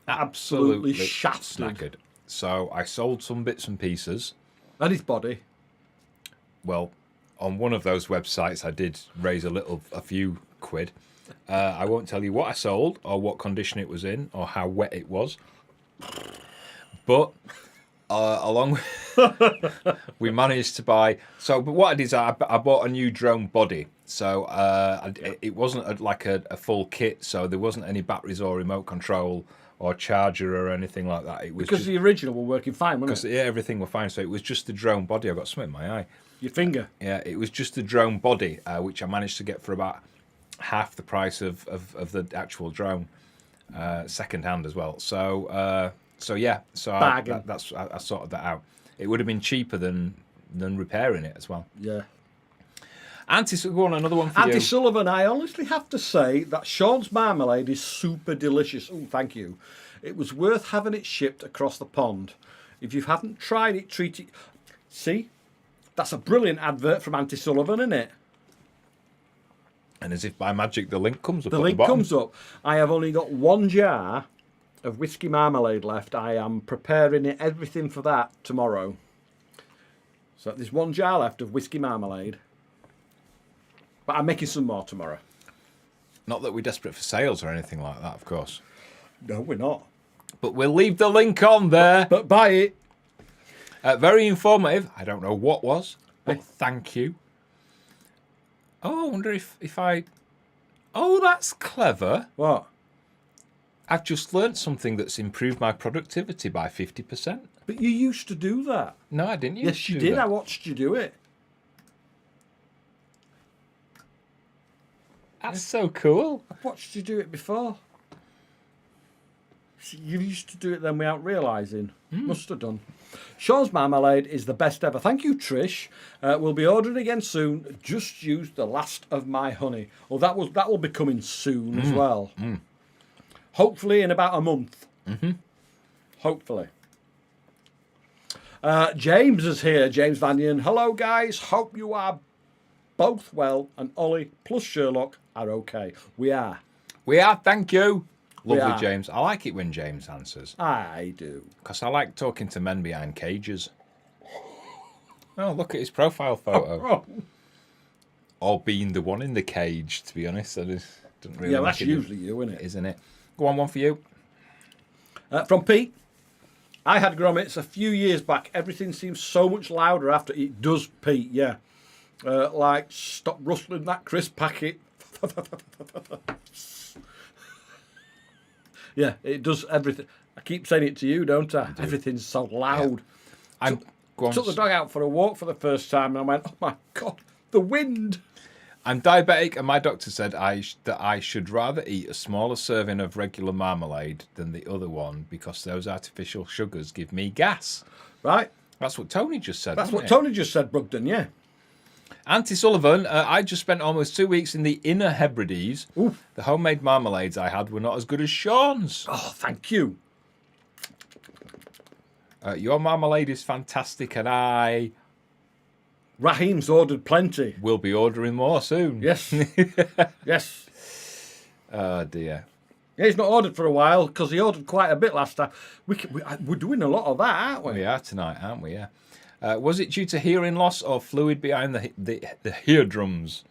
Absolutely shattered. Snackered. So I sold some bits and pieces. And his body. Well, on one of those websites, I did raise a few quid. I won't tell you what I sold or what condition it was in or how wet it was. But along with, we managed to buy. So, but what I did is I bought a new drone body. So it wasn't a full kit. So there wasn't any batteries or remote control or charger or anything like that. It was because the original were working fine, wasn't it? Yeah, everything was fine. So it was just the drone body. I got something in my eye. Your finger. Yeah, it was just the drone body, which I managed to get for about half the price of the actual drone, second hand as well. So I sorted that out. It would have been cheaper than repairing it as well. Yeah. Go on, another one for you. Auntie Sullivan, I honestly have to say that Sean's marmalade is super delicious. Oh, thank you. It was worth having it shipped across the pond. If you haven't tried it, treat it. See? That's a brilliant advert from Auntie Sullivan, isn't it? And as if by magic, the link comes up. The link comes up. I have only got one jar of whiskey marmalade left. I am preparing everything for that tomorrow. So there's one jar left of whiskey marmalade. But I'm making some more tomorrow. Not that we're desperate for sales or anything like that, of course. No, we're not. But we'll leave the link on there. But buy it. Very informative. I don't know what was, but thank you. Oh, I wonder if I... Oh, that's clever. What? I've just learnt something that's improved my productivity by 50%. But you used to do that. No, I didn't. Yes, you did. I watched you do it. That's so cool. I've watched you do it before. So you used to do it then without realising. Must have done. Sean's marmalade is the best ever. Thank you, Trish. We'll be ordering again soon. Just used the last of my honey. Oh, that will be coming soon as well. Hopefully in about a month. Hopefully. James is here. James Vanian. Hello, guys. Hope you are both well, and Ollie plus Sherlock are okay. We are. We are, thank you. Lovely, James. I like it when James answers. I do. Because I like talking to men behind cages. Oh, look at his profile photo. Or being the one in the cage, to be honest. I just don't really that's usually you, isn't it? Isn't it? Go on, one for you. From Pete. I had grommets a few years back. Everything seems so much louder after it does, Pete, yeah. Like, stop rustling that crisp packet. Yeah, it does everything. I keep saying it to you, don't I? Everything's so loud. Yeah. Took the dog out for a walk for the first time and I went, oh my God, the wind. I'm diabetic and my doctor said that I should rather eat a smaller serving of regular marmalade than the other one because those artificial sugars give me gas. Right. That's what Tony just said. That's what Tony just said, Brugden, yeah. Auntie Sullivan, I just spent almost 2 weeks in the Inner Hebrides. Ooh. The homemade marmalades I had were not as good as Sean's. Oh, thank you. Your marmalade is fantastic and Raheem's ordered plenty. will be ordering more soon. Yes. Yes. Oh, dear. Yeah, he's not ordered for a while because he ordered quite a bit last time. We're doing a lot of that, aren't we? We are tonight, aren't we? Yeah. Was it due to hearing loss or fluid behind the eardrums?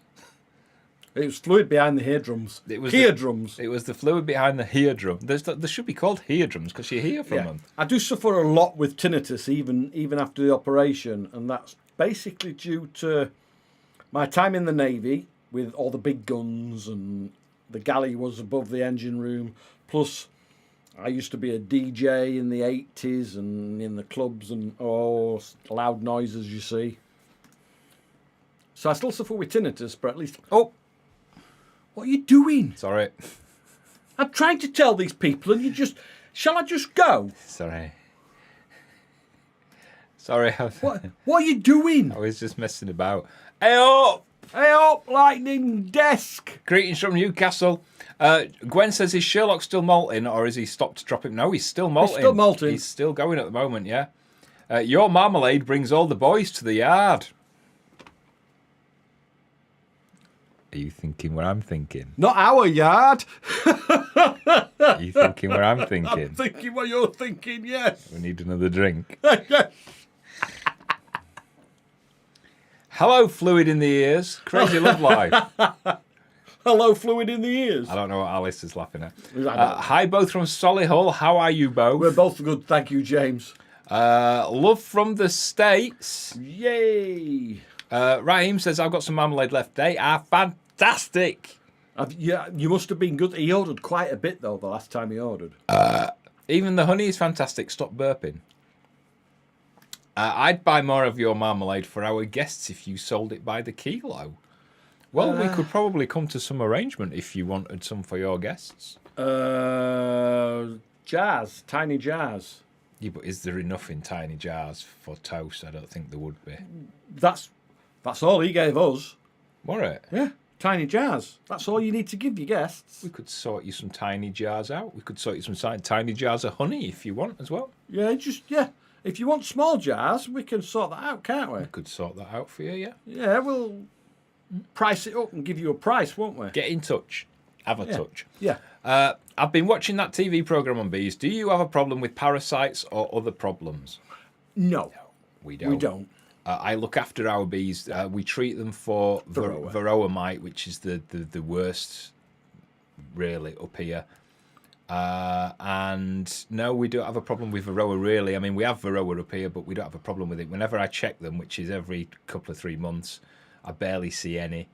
It was fluid behind the eardrums. It was eardrums. It was the fluid behind the eardrum. They should be called eardrums because you hear from them. I do suffer a lot with tinnitus even after the operation, and that's basically due to my time in the Navy with all the big guns, and the galley was above the engine room. Plus, I used to be a DJ in the 80s and in the clubs and loud noises, you see. So I still suffer with tinnitus, but at least... Oh, what are you doing? Sorry. I'm trying to tell these people and you just... Shall I just go? Sorry. What are you doing? I was just messing about. Hey up! Hey up, lightning desk! Greetings from Newcastle. Gwen says, is Sherlock still molting or has he stopped dropping? No, he's still molting. He's still molting. He's still going at the moment, yeah. Your marmalade brings all the boys to the yard. Are you thinking what I'm thinking? Not our yard. Are you thinking what I'm thinking? I'm thinking what you're thinking, yes. We need another drink. Hello, fluid in the ears. Crazy love life. Hello, fluid in the ears. I don't know what Alice is laughing at. Hi, both from Solihull. How are you both? We're both good, thank you, James. Love from the States. Yay! Raheem says, I've got some marmalade left. They are fantastic. Yeah, you must have been good. He ordered quite a bit, though, the last time he ordered. Even the honey is fantastic. Stop burping. I'd buy more of your marmalade for our guests if you sold it by the kilo. Well, we could probably come to some arrangement if you wanted some for your guests. Jars, tiny jars. Yeah, but is there enough in tiny jars for toast? I don't think there would be. That's all he gave us. What it? Yeah, tiny jars. That's all you need to give your guests. We could sort you some tiny jars out. We could sort you some tiny jars of honey if you want as well. Yeah, If you want small jars, we can sort that out, can't we? We could sort that out for you, yeah. Yeah, we'll price it up and give you a price, won't we? Get in touch. Have a touch. Yeah. I've been watching that TV programme on bees. Do you have a problem with parasites or other problems? No. We don't. We don't. I look after our bees. We treat them for varroa mite, which is the worst, really, up here. And no, we don't have a problem with varroa, really. I mean, we have varroa up here, but we don't have a problem with it. Whenever I check them, which is every couple of 3 months, I barely see any.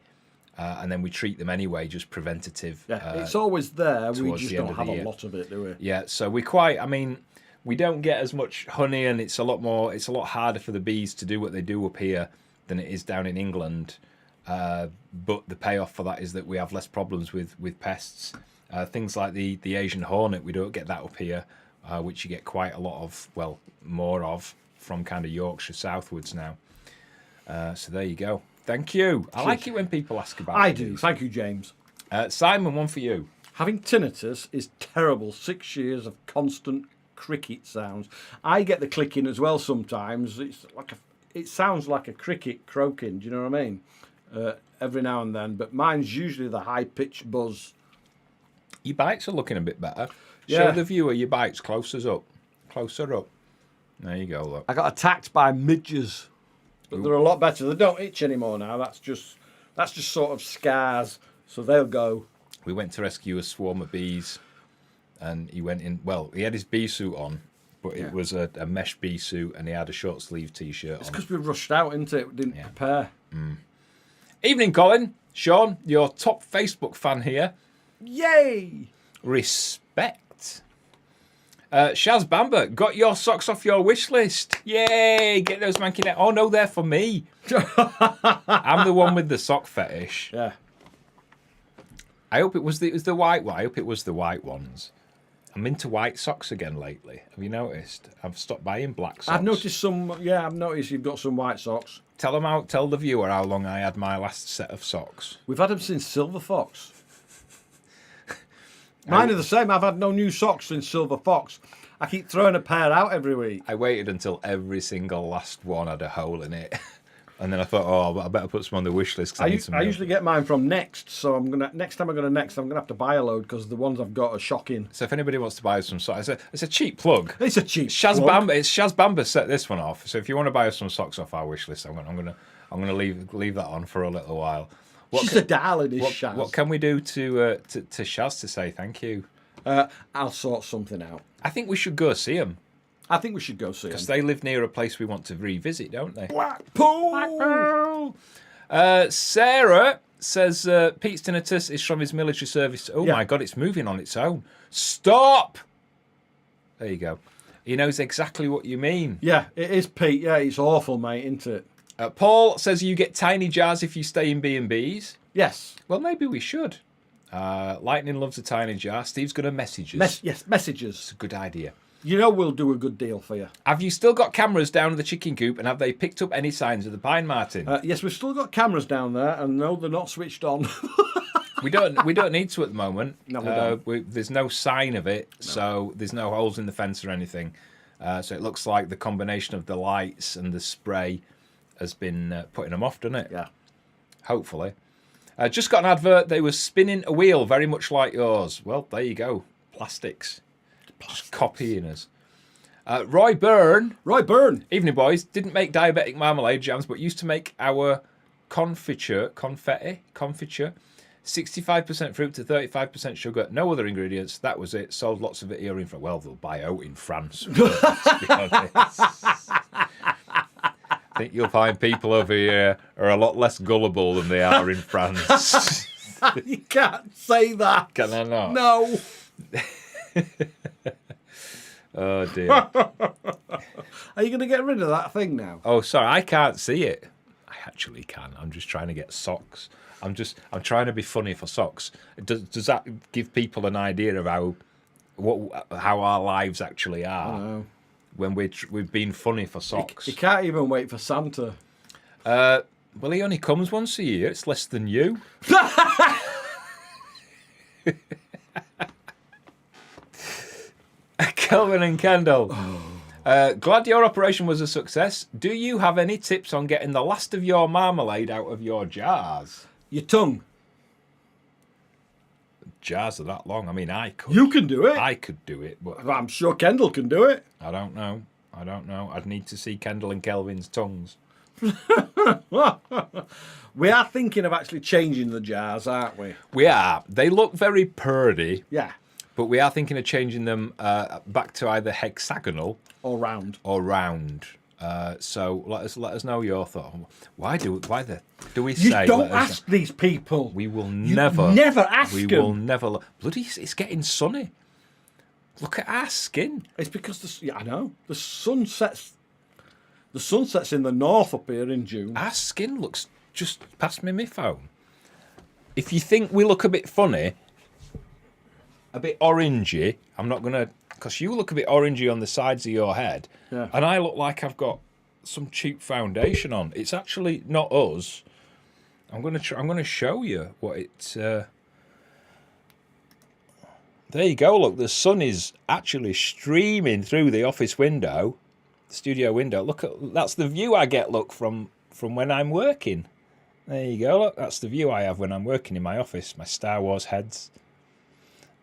And then we treat them anyway, just preventative. Yeah, it's always there. We just don't have a lot of it, do we? Yeah, so we we don't get as much honey, and it's a lot harder for the bees to do what they do up here than it is down in England. But the payoff for that is that we have less problems with pests. Things like the Asian hornet, we don't get that up here, which you get quite a lot of, more of, from kind of Yorkshire southwards now. So there you go. Thank you. I like it when people ask about it. I do. Thank you, James. Simon, one for you. Having tinnitus is terrible. 6 years of constant cricket sounds. I get the clicking as well sometimes. It sounds like a cricket croaking. Do you know what I mean? Every now and then. But mine's usually the high-pitched buzz. Your bites are looking a bit better. Yeah. Show the viewer your bites closer up. Closer up. There you go, look. I got attacked by midges. But they're a lot better. They don't itch anymore now. That's just sort of scars. So they'll go. We went to rescue a swarm of bees, and he went in. Well, he had his bee suit on, but it was a mesh bee suit, and he had a short sleeve T-shirt on. It's because we rushed out into it. We didn't prepare. Evening, Colin. Sean, your top Facebook fan here. Yay! Respect. Shaz Bamber, got your socks off your wish list. Yay! Get those manky out. Oh no, they're for me. I'm the one with the sock fetish. Yeah. I hope it was the white one. I hope it was the white ones. I'm into white socks again lately. Have you noticed? I've stopped buying black socks. I've noticed some. Yeah, I've noticed you've got some white socks. Tell the viewer how long I had my last set of socks. We've had them since Silver Fox. Mine are the same. I've had no new socks since Silver Fox. I keep throwing a pair out every week. I waited until every single last one had a hole in it. And then I thought, I better put some on the wish list. I usually get mine from Next, so next time I go to Next, I'm gonna have to buy a load because the ones I've got are shocking. So if anybody wants to buy some socks, it's a cheap plug. It's a cheap Shaz plug. Bamber. It's Shaz Bamber set this one off. So if you want to buy us some socks off our wish list, I'm gonna leave that on for a little while. She's a darling, is Shaz. What can we do to Shaz to say thank you? I'll sort something out. I think we should go see them. I think we should go see them. Because they live near a place we want to revisit, don't they? Blackpool! Sarah says Pete's tinnitus is from his military service. Oh my God, it's moving on its own. Stop! There you go. He knows exactly what you mean. Yeah, it is, Pete. Yeah, it's awful, mate, isn't it? Paul says you get tiny jars if you stay in B&Bs. Yes. Well, maybe we should. Lightning loves a tiny jar. Steve's going to message us. Yes, messages. It's a good idea. You know we'll do a good deal for you. Have you still got cameras down at the chicken coop, and have they picked up any signs of the pine martin? Yes, we've still got cameras down there, and no, they're not switched on. We don't need to at the moment. No, we don't. There's no sign of it, so there's no holes in the fence or anything. So it looks like the combination of the lights and the spray has been putting them off, doesn't it? Yeah. Hopefully. Just got an advert. They were spinning a wheel very much like yours. Well, there you go. Plastics. Just copying us. Roy Byrne. Evening, boys. Didn't make diabetic marmalade jams, but used to make our confiture. 65% fruit to 35% sugar, no other ingredients. That was it. Sold lots of it here in France. Well, they'll buy out in France. To be honest. I think you'll find people over here are a lot less gullible than they are in France. You can't say that. Can I not? No. Oh dear. Are you going to get rid of that thing now? Oh, sorry, I can't see it. I actually can. I'm just trying to get socks. I'm trying to be funny for socks. Does that give people an idea of how our lives actually are? I know. When we've been funny for socks. You can't even wait for Santa. Well, he only comes once a year. It's less than you. Kelvin and Kendall. Glad your operation was a success. Do you have any tips on getting the last of your marmalade out of your jars? Your tongue. Jars are that long. I mean, I could. You can do it. I could do it, but I'm sure Kendall can do it. I don't know. I'd need to see Kendall and Kelvin's tongues. We are thinking of actually changing the jars, aren't we? We are. They look very purdy. Yeah. But we are thinking of changing them back to either hexagonal or round. So let us know your thought. Why do we You say? don't ask these people. We will You never. never ask We them. will never. Bloody! It's getting sunny. Look at our skin. It's because I know the sun sets. The sun sets in the north up here in June. Our skin looks just past me my phone. If you think we look a bit funny, a bit orangey, I'm not gonna, because you look a bit orangey on the sides of your head, Yeah. and I look like I've got some cheap foundation on. It's actually not us. I'm gonna show you what it's. There you go. Look, the sun is actually streaming through the office window, the studio window. Look that's the view I get. Look from when I'm working. There you go. Look, that's the view I have when I'm working in my office. My Star Wars heads,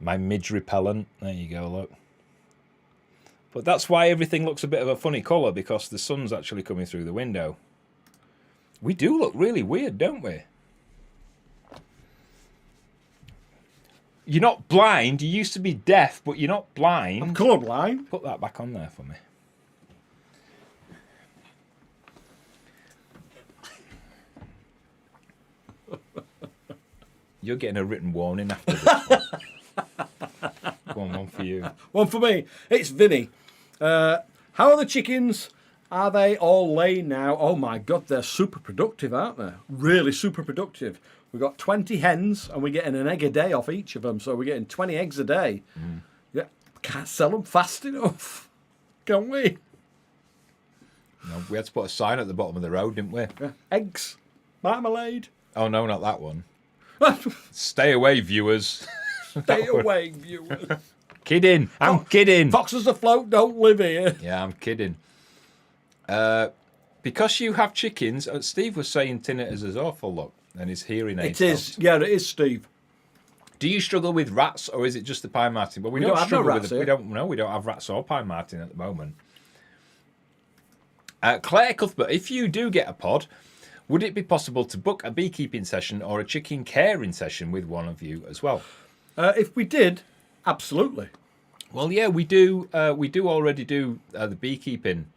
my midge repellent. There you go. Look. But that's why everything looks a bit of a funny colour, because the sun's actually coming through the window. We do look really weird, don't we? You're not blind. You used to be deaf, but you're not blind. I'm colourblind. Put that back on there for me. You're getting a written warning after this one. Go on, one for you. One for me. It's Vinny. How are the chickens? Are they all laying now? Oh my God, they're super productive, aren't they? Really super productive. We've got 20 hens and we're getting an egg a day off each of them. So we're getting 20 eggs a day. Yeah, can't sell them fast enough. Can we? No, we had to put a sign at the bottom of the road, didn't we? Yeah. Eggs. Marmalade. Oh, no, not that one. Stay away, viewers. Stay away, viewers. Kidding. I'm kidding. Foxes afloat don't live here. Yeah, I'm kidding. Because you have chickens, Steve was saying tinnitus is awful, look, and his hearing aids. It is. Yeah, it is, Steve. Do you struggle with rats, or is it just the pine marten? Well, we don't have struggle no with rats it. here. We don't have rats or pine marten at the moment. Claire Cuthbert, if you do get a pod, would it be possible to book a beekeeping session or a chicken caring session with one of you as well? If we did, absolutely. Well, yeah, we do. We do already do the beekeeping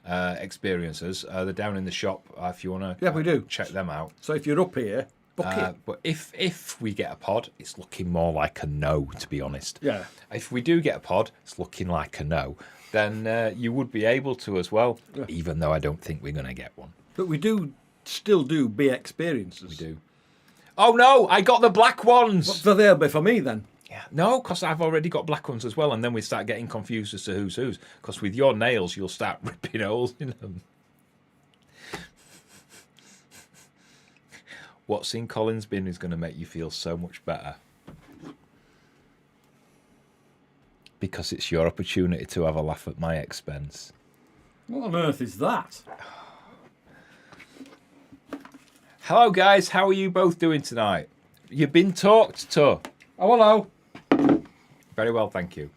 experiences. They're down in the shop. If you want to, Yeah, we do. check them out. So if you're up here, book it. But if we get a pod, it's looking more like a no, to be honest. Yeah. If we do get a pod, it's looking like a no. Then you would be able to as well. Yeah. Even though I don't think we're going to get one. But we do still do bee experiences. We do. Oh no! I got the black ones. So they'll be for me then. Yeah. No, because I've already got black ones as well, and then we start getting confused as to who's whose. Because with your nails, you'll start ripping holes in them. What's in Colin's bin is going to make you feel so much better. Because it's your opportunity to have a laugh at my expense. What on earth is that? Hello, guys. How are you both doing tonight? You've been talked to. Oh, hello. Very well, thank you.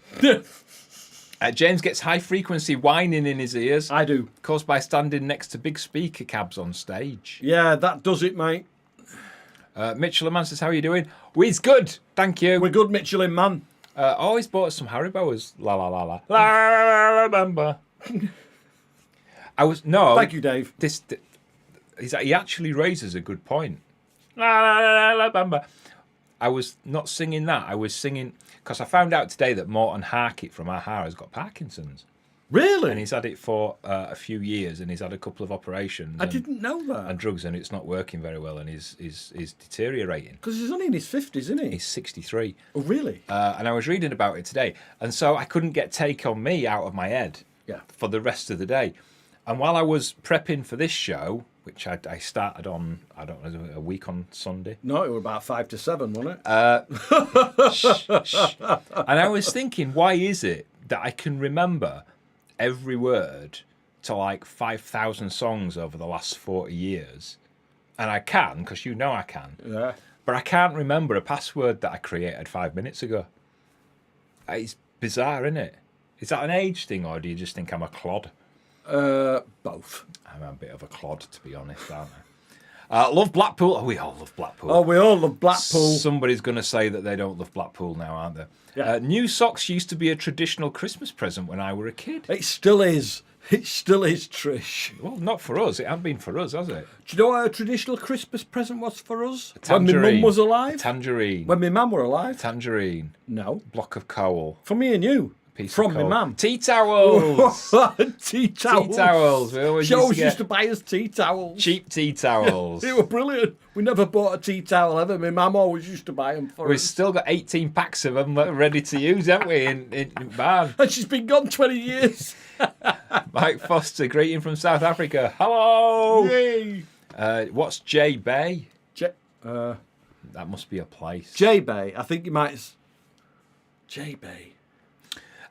James gets high-frequency whining in his ears. I do. Caused by standing next to big speaker cabs on stage. Yeah, that does it, mate. Mitchell Man says, how are you doing? We's good, thank you. We're good, Michelin man. Always bought us some Haribo's. La la la la. La remember. Thank you, Dave. He actually raises a good point. La la la la remember. I was not singing that. I was singing because I found out today that Morton Harkett from Aha has got Parkinson's. Really? And he's had it for a few years, and he's had a couple of operations. I didn't know that. And drugs, and it's not working very well, and he's deteriorating. Because he's only in his 50s, isn't he? He's 63. Oh, really? And I was reading about it today, and so I couldn't get Take On Me out of my head for the rest of the day. And while I was prepping for this show, which I started on, I don't know, a week on Sunday. No, it was about 5 to 7, wasn't it? Shh. And I was thinking, why is it that I can remember every word to like 5,000 songs over the last 40 years? And I can, because you know I can. Yeah. But I can't remember a password that I created 5 minutes ago. It's bizarre, isn't it? Is that an age thing, or do you just think I'm a clod? Both. I'm a bit of a clod, to be honest, aren't I? Love Blackpool. Oh, we all love Blackpool. Oh, we all love Blackpool. Somebody's going to say that they don't love Blackpool now, aren't they? Yeah. New socks used to be a traditional Christmas present when I were a kid. It still is. It still is, Trish. Well, not for us. It hasn't been for us, has it? Do you know what a traditional Christmas present was for us? Tangerine. When my mum was alive? Tangerine. When my mum were alive? Tangerine. No. Block of coal. For me and you. Piece From of my coal. mum. Tea towels. Tea towels. Tea towels. We always She always used used to buy us tea towels. cheap tea towels. They were brilliant. We never bought a tea towel ever. My mum always used to buy them for We've us. still got 18 packs of them ready to use, haven't we, in barn? And she's been gone 20 years. Mike Foster, greeting from South Africa. Hello. Yay. What's J Bay? That must be a place. J Bay. I think you might. J Bay.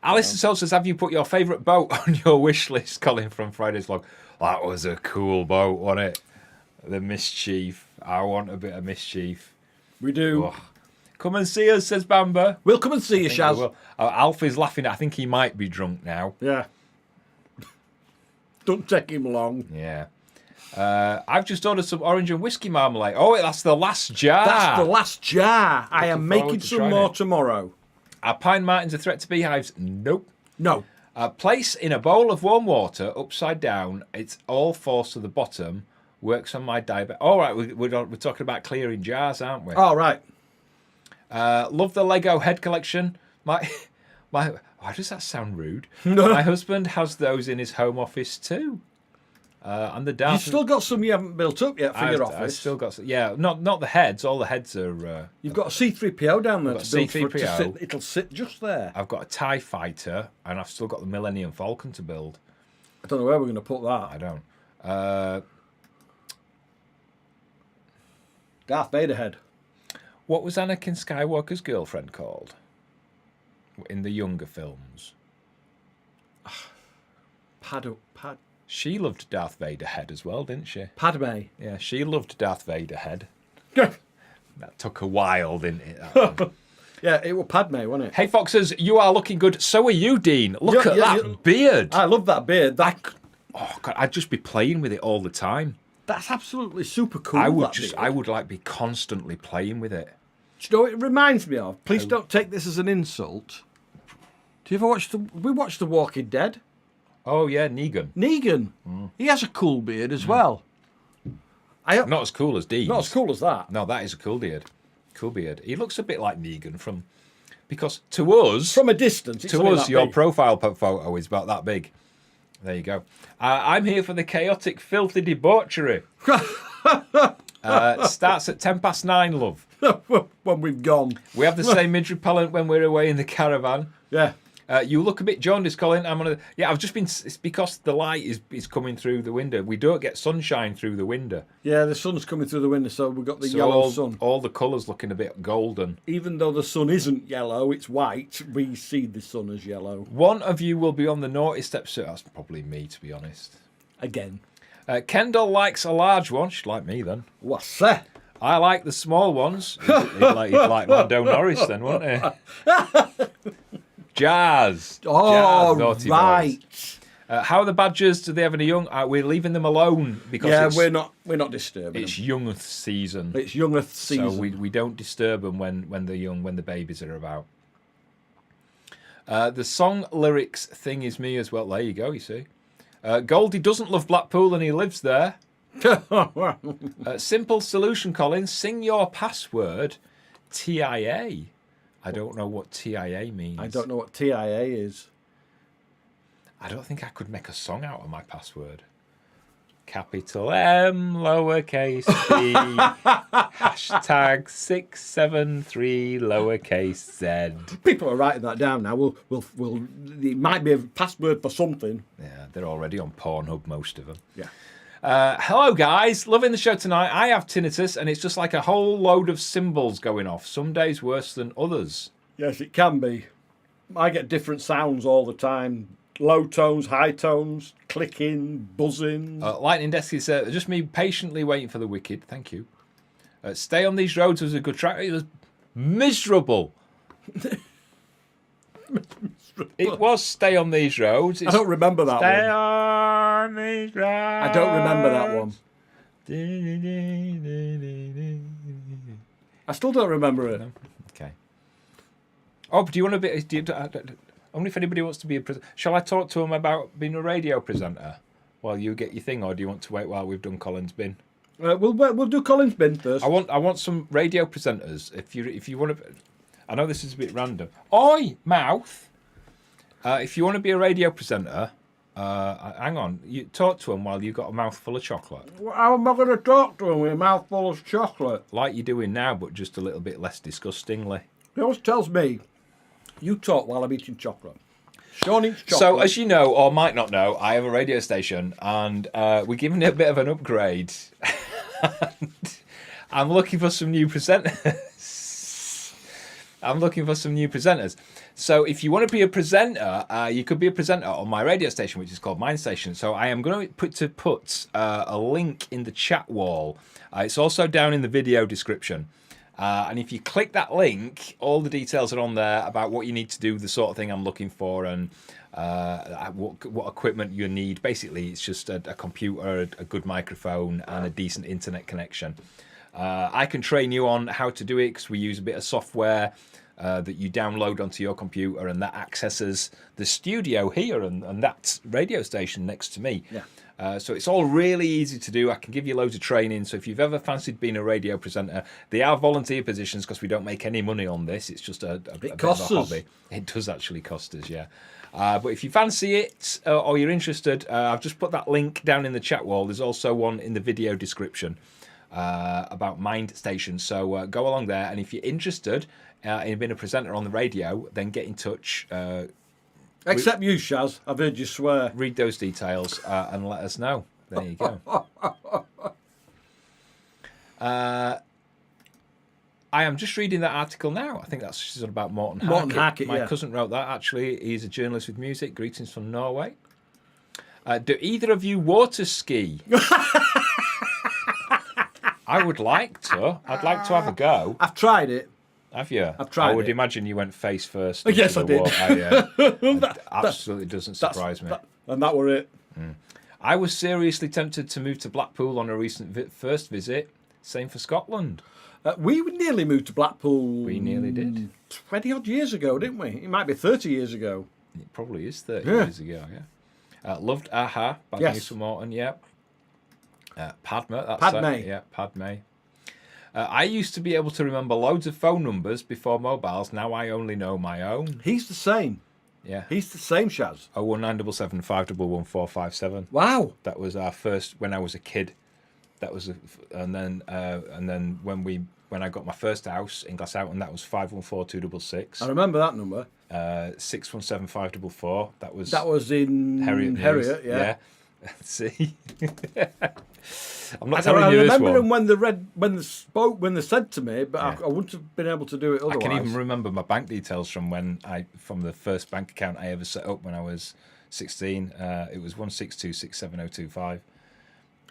Alice says, have you put your favourite boat on your wish list? Colin from Friday's Vlog. That was a cool boat, wasn't it? The Mischief. I want a bit of mischief. We do. Oh. Come and see us, says Bamba. We'll come and see you, Shaz. Alfie's laughing. I think he might be drunk now. Yeah. Don't take him long. Yeah. I've just ordered some orange and whiskey marmalade. Oh, that's the last jar. That's the last jar. I am forward making to some trying more it. tomorrow. Are pine martins a threat to beehives? Nope. No. Place in a bowl of warm water, upside down. It's all forced to the bottom. Works on my diabetes. All right, we're talking about clearing jars, aren't we? All right. Love the Lego head collection. My. Why does that sound rude? My husband has those in his home office too. And the Darth. You've still got some you haven't built up yet for your office. I've still got some. Yeah, not the heads. All the heads are. You've got a C3PO down there to build for it to C3PO. sit. It'll sit just there. I've got a TIE fighter, and I've still got the Millennium Falcon to build. I don't know where we're going to put that. I don't. Darth Vader head. What was Anakin Skywalker's girlfriend called in the younger films? She loved Darth Vader head as well, didn't she? Padme. Yeah, she loved Darth Vader head. That took a while, didn't it? That one? Yeah, it was Padme, wasn't it? Hey, Foxes, you are looking good. So are you, Dean. Look at that beard. I love that beard. Oh God, I'd just be playing with it all the time. That's absolutely super cool. I would like be constantly playing with it. Do you know what it reminds me of? Please don't take this as an insult. Do you ever watch we watched The Walking Dead? Oh yeah, Negan. Negan. He has a cool beard as well. Not as cool as Dean. Not as cool as that. No, that is a cool beard. Cool beard. He looks a bit like Negan because to us, from a distance, it's your big. profile photo is about that big. There you go. I'm here for the chaotic, filthy debauchery. Starts at 9:10, love. When we've gone. We have the same midge repellent when we're away in the caravan. Yeah. You look a bit jaundiced, Colin. I've just been. It's because the light is coming through the window. We don't get sunshine through the window. Yeah, the sun's coming through the window, so we've got the yellow sun. All the colours looking a bit golden. Even though the sun isn't yellow, it's white. We see the sun as yellow. One of you will be on the naughty steps. That's probably me, to be honest. Again. Kendall likes a large one. She'd like me then. What's that? I like the small ones. He'd like Lando Norris then, wouldn't he? Jazz. Oh, Jazz, naughty right. boys. How are the badgers? Do they have any young? We're leaving them alone because we're not disturbing. It's youngeth season. It's youngeth season. So we don't disturb them when they're young, when the babies are about. The song lyrics thing is me as well. There you go. You see, Goldie doesn't love Blackpool and he lives there. Simple solution, Colin. Sing your password. TIA. I don't know what TIA means. I don't know what TIA is. I don't think I could make a song out of my password. Capital M, lowercase b, hashtag 673, lowercase z. People are writing that down now. We'll. It might be a password for something. Yeah, they're already on Pornhub, most of them. Yeah. Hello, guys. Loving the show tonight. I have tinnitus, and it's just like a whole load of cymbals going off. Some days worse than others. Yes, it can be. I get different sounds all the time. Low tones, high tones, clicking, buzzing. Lightning Desk is just me patiently waiting for the wicked. Thank you. Stay on These Roads was a good track. It was miserable. It was Stay on These Roads. I don't remember that one. Stay on these roads. I don't remember that one. I still don't remember it. No? Okay. Oh, but do you want to be... only if anybody wants to be a presenter. Shall I talk to him about being a radio presenter while you get your thing, or do you want to wait while we've done Colin's bin? We'll do Colin's bin first. I want some radio presenters. If you want to... I know this is a bit random. Oi, mouth! If you want to be a radio presenter... hang on, you talk to him while you've got a mouthful of chocolate. How am I going to talk to him with a mouthful of chocolate? Like you're doing now, but just a little bit less disgustingly. He always tells me, you talk while I'm eating chocolate. Sean eats chocolate. So, as you know, or might not know, I have a radio station, and we're giving it a bit of an upgrade. And I'm looking for some new presenters. So if you want to be a presenter, you could be a presenter on my radio station, which is called Mind Station. So I am going to put a link in the chat wall. It's also down in the video description. And if you click that link, all the details are on there about what you need to do, the sort of thing I'm looking for, and what equipment you need. Basically, it's just a computer, a good microphone, and a decent internet connection. I can train you on how to do it because we use a bit of software that you download onto your computer, and that accesses the studio here and that radio station next to me. Yeah. So it's all really easy to do. I can give you loads of training. So if you've ever fancied being a radio presenter, they are volunteer positions because we don't make any money on this. It's just a bit of a hobby. It does actually cost us, yeah. But if you fancy it or you're interested, I've just put that link down in the chat wall. There's also one in the video description about Mind Station. So go along there. And if you're interested in being a presenter on the radio, then get in touch. Except you, Shaz. I've heard you swear. Read those details and let us know. There you go. I am just reading that article now. I think that's about Morten Harket. Morten Harket, My cousin wrote that, actually. He's a journalist with music. Greetings from Norway. Do either of you water ski? I would like to. I'd like to have a go. I've tried it. Have you? I've tried I would it. imagine you went face first. Yes, I did. It absolutely doesn't surprise me. And that were it. I was seriously tempted to move to Blackpool on a recent first visit. Same for Scotland. We nearly moved to Blackpool. We nearly did. 20 odd years ago, didn't we? It might be 30 years ago. It probably is 30 years ago, yeah. Loved Aha, Bad News from Morton, yeah. Padme, that's Padme. it. Yeah, Padme. I used to be able to remember loads of phone numbers before mobiles. Now I only know my own. He's the same. Yeah. He's the same, Shaz. 01977 511 457. Wow. That was our first when I was a kid. That was and then when I got my first house in Glasshoughton, that was 514 266. I remember that number. 617 544. That was in Harriet, yeah. See, I'm not telling you this one. I remember when they said to me, but I wouldn't have been able to do it otherwise. I can even remember my bank details from from the first bank account I ever set up when I was 16. It was 162670025.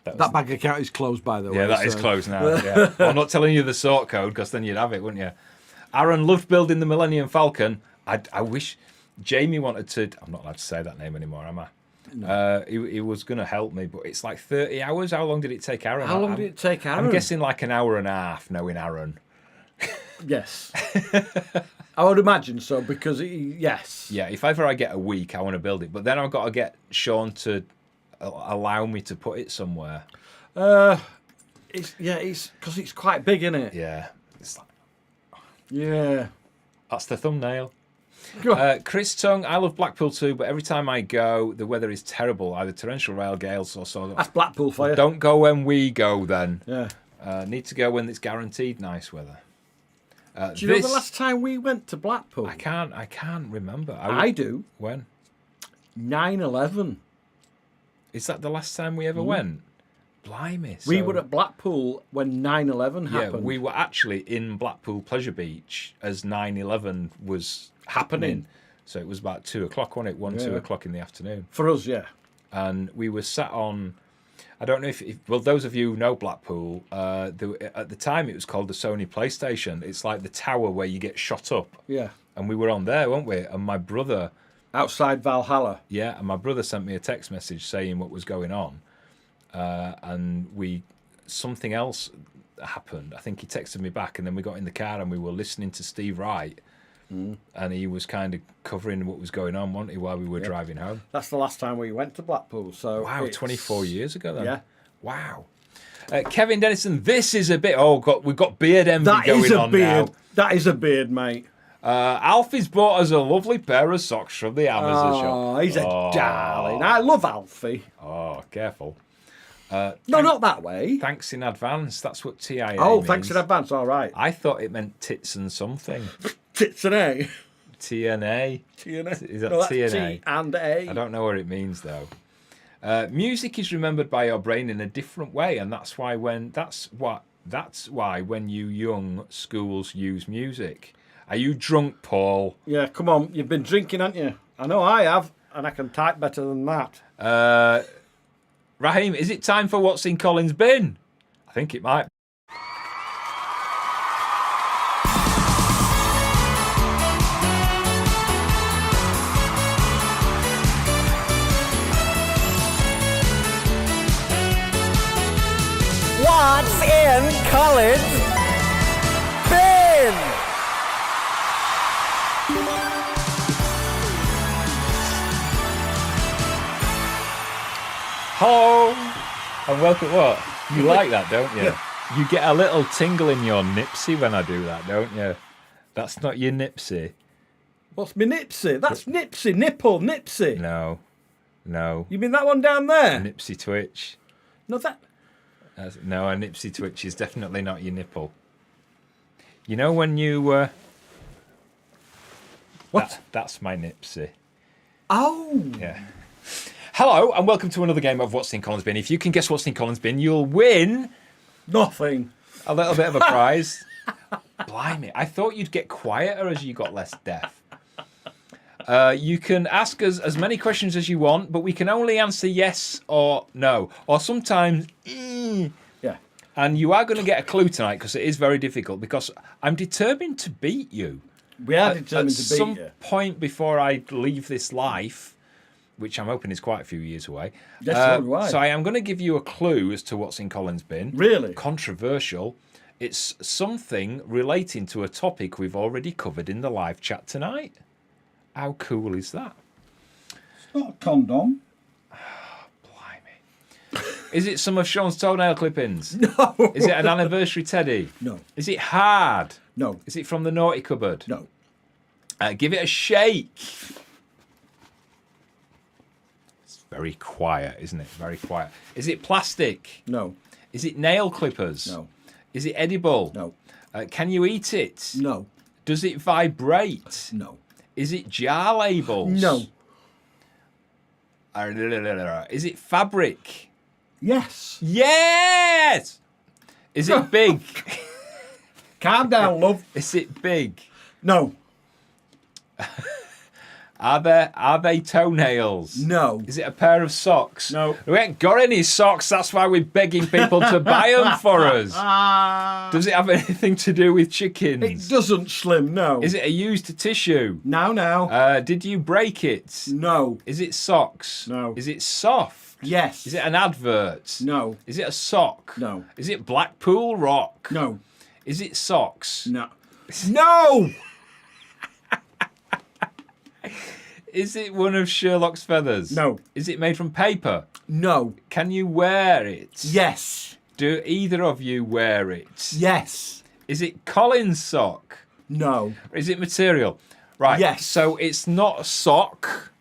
That bank account is closed, by the way. Yeah, that is closed now. Yeah. Well, I'm not telling you the sort code because then you'd have it, wouldn't you? Aaron loved building the Millennium Falcon. I wish Jamie wanted to. I'm not allowed to say that name anymore, am I? He was going to help me, but it's like 30 hours. How long did it take Aaron? How long did it take Aaron? I'm guessing like an hour and a half, knowing Aaron. Yes. I would imagine so, because yes. Yeah, if ever I get a week, I want to build it. But then I've got to get Sean to allow me to put it somewhere. It's because it's quite big, isn't it? Yeah. It's like, yeah. That's the thumbnail. Chris Tongue, I love Blackpool too, but every time I go, the weather is terrible, either torrential rail gales or so. That's Blackpool for you. Don't go when we go then. Yeah. Need to go when it's guaranteed nice weather. Do you know the last time we went to Blackpool? I can't remember. I do. When? 9/11. Is that the last time we ever went? Blimey. We were at Blackpool when 9/11 happened. Yeah, we were actually in Blackpool Pleasure Beach as 9/11 was happening. So it was about 2 o'clock, wasn't it? 2 o'clock in the afternoon. For us, yeah. And we were sat on, I don't know if well, those of you who know Blackpool, at the time it was called the Sony PlayStation. It's like the tower where you get shot up. Yeah. And we were on there, weren't we? And my brother... Outside Valhalla. Yeah, and my brother sent me a text message saying what was going on. And something else happened. I think he texted me back, and then we got in the car and we were listening to Steve Wright. And he was kind of covering what was going on, wasn't he, while we were driving home? That's the last time we went to Blackpool. So wow, 24 years ago then. Yeah. Wow. Kevin Dennison, this is a bit. We've got beard envy going on beard. now. That is a beard, mate. Alfie's bought us a lovely pair of socks from the Amazon shop. Oh, he's a darling. I love Alfie. Oh, careful. No, not that way. Thanks in advance. That's what TIA means. Thanks in advance. All right. I thought it meant tits and something. Tits and A. TNA. TNA. Is that no, TNA? T and A. I don't know what it means though. Music is remembered by your brain in a different way, and that's why when you young schools use music. Are you drunk, Paul? Yeah, come on. You've been drinking, haven't you? I know I have, and I can type better than that. Raheem, is it time for what's in Colin's bin? I think it might. What's in Colin's bin? Hello and welcome. What? You like that, don't you? Yeah. You get a little tingle in your nipsy when I do that, don't you? That's not your nipsy. What's my nipsy? That's nipsy. Nipple. Nipsy. No. You mean that one down there? Nipsy twitch. No, that... No, a nipsy twitch is definitely not your nipple. You know when you... What? That's my nipsy. Oh. Yeah. Hello, and welcome to another game of What's in Colin's Bin. If you can guess what's in Colin's Bin, you'll win... Nothing. A little bit of a prize. Blimey, I thought you'd get quieter as you got less deaf. You can ask us as many questions as you want, but we can only answer yes or no. Or sometimes... Yeah. And you are going to get a clue tonight, because it is very difficult, because I'm determined to beat you. We are determined to beat you. At some point before I leave this life... which I'm hoping is quite a few years away. Yes, so I am going to give you a clue as to what's in Colin's bin. Really? Controversial. It's something relating to a topic we've already covered in the live chat tonight. How cool is that? It's not a condom. Blimey. Is it some of Sean's toenail clippings? No. Is it an anniversary teddy? No. Is it hard? No. Is it from the naughty cupboard? No. Give it a shake. Very quiet, isn't it? Very quiet. Is it plastic? No. Is it nail clippers? No. Is it edible? No. Can you eat it? No. Does it vibrate? No. Is it jar labels? No. Is it fabric? Yes. Yes! Is it big? Calm down, love. Is it big? No. Are they toenails? No. Is it a pair of socks? No. We ain't got any socks. That's why we're begging people to buy them for us. Does it have anything to do with chickens? It doesn't, Slim, no. Is it a used tissue? No. Did you break it? No. Is it socks? No. Is it soft? Yes. Is it an advert? No. Is it a sock? No. Is it Blackpool Rock? No. Is it socks? No. No! Is it one of Sherlock's feathers? No. Is it made from paper? No. Can you wear it? Yes. Do either of you wear it? Yes. Is it Colin's sock? No. Is it material? Right. Yes. So it's not a sock.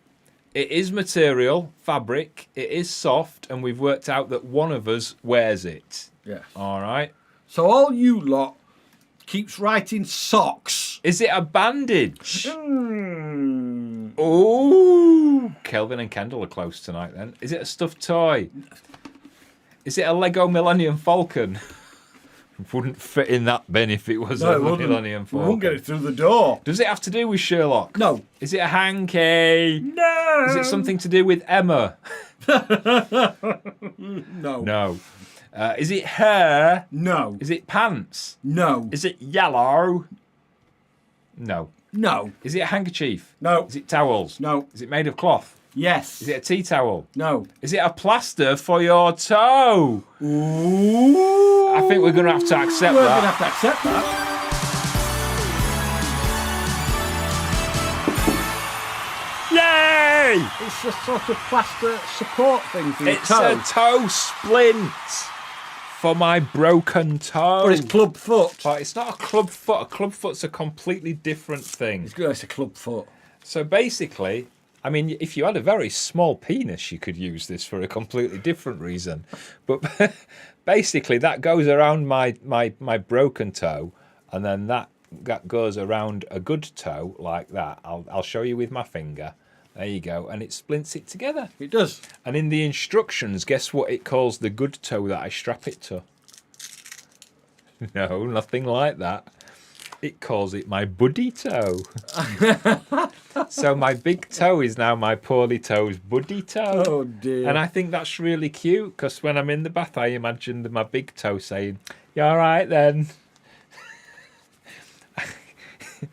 It is material, fabric. It is soft, and we've worked out that one of us wears it. Yes. All right. So all you lot keeps writing socks. Is it a bandage? Mm. Oh, Kelvin and Kendall are close tonight then. Is it a stuffed toy? Is it a Lego Millennium Falcon? Wouldn't fit in that bin if it was a Millennium Falcon. We won't get it through the door. Does it have to do with Sherlock? No. Is it a hanky? No. Is it something to do with Emma? No. No. Is it hair? No. Is it pants? No. Is it yellow? No. No. Is it a handkerchief? No. Is it towels? No. Is it made of cloth? Yes. Is it a tea towel? No. Is it a plaster for your toe? Ooh. I think we're going to have to accept We're that. going to have to accept that. Yay! It's a sort of plaster support thing for your It's toe. a toe splint for my broken toe. Or it's club foot. But it's not a club foot. A club foot's a completely different thing. It's a club foot. So basically, I mean, if you had a very small penis, you could use this for a completely different reason. But basically, that goes around my broken toe, and then that goes around a good toe like that. I'll show you with my finger. There you go. And it splints it together. It does. And in the instructions, guess what it calls the good toe that I strap it to? No, nothing like that. It calls it my buddy toe. So my big toe is now my poorly toe's buddy toe. Oh dear. And I think that's really cute because when I'm in the bath, I imagine my big toe saying, "You all right then?"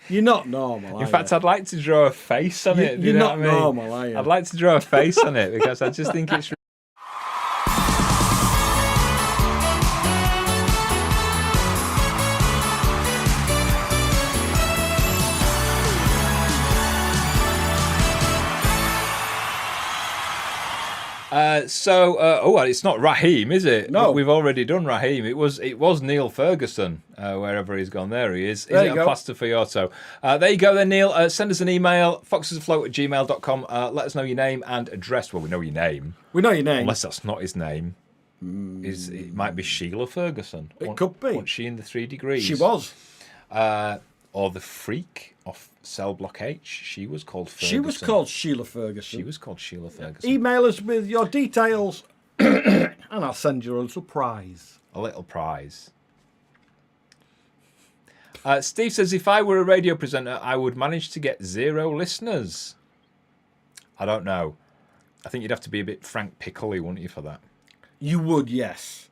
You're not normal, In fact, I'd like to draw a face on it. You're you know not what I mean? normal, are you? I'd like to draw a face on it because I just think it's. Well, it's not Raheem, is it? No, we've already done Raheem. It was Neil Ferguson. Wherever he's gone, there he is. Is it a plaster for your toe? There you go, then, Neil. Send us an email, foxesafloat@gmail.com. Let us know your name and address. Well, we know your name. We know your name. Unless that's not his name. It might be Sheila Ferguson. It could be. Wasn't she in the 3 Degrees? She was. Or the freak of Cell Block H. She was called Ferguson. She was called Sheila Ferguson. She was called Sheila Ferguson. Email us with your details and I'll send you a little prize. A little prize. Steve says, if I were a radio presenter, I would manage to get 0 listeners. I don't know. I think you'd have to be a bit Frank Piccoli, wouldn't you, for that? You would, yes.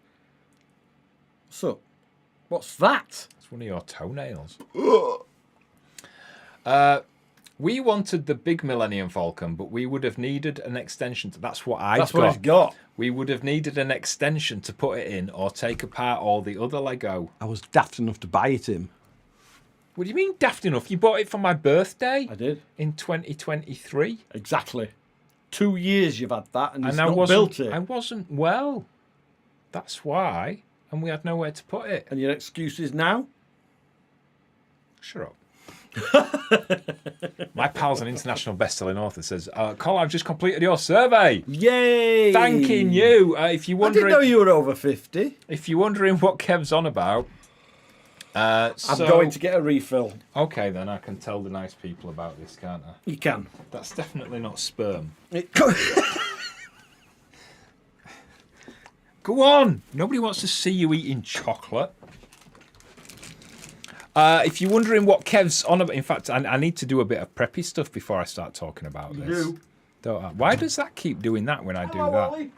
So, what's that? It's one of your toenails. We wanted the big Millennium Falcon, but we would have needed an extension. That's what I've got. That's what he's got. We would have needed an extension to put it in or take apart all the other Lego. I was daft enough to buy it him. What do you mean daft enough? You bought it for my birthday? I did. In 2023? Exactly. 2 years you've had that and, I not built it. I wasn't well. That's why. And we had nowhere to put it. And your excuse is now? Shut up. My pal's an international best-selling author says, Colin, I've just completed your survey. Yay! Thanking you. If you're wondering, I didn't know you were over 50. If you're wondering what Kev's on about, I'm going to get a refill. Okay, then I can tell the nice people about this, can't I? You can. That's definitely not sperm. Go on. Nobody wants to see you eating chocolate. If you're wondering what Kev's on about, in fact, I need to do a bit of preppy stuff before I start talking about this. You do. Don't I? Why does that keep doing that when I do that? Ollie.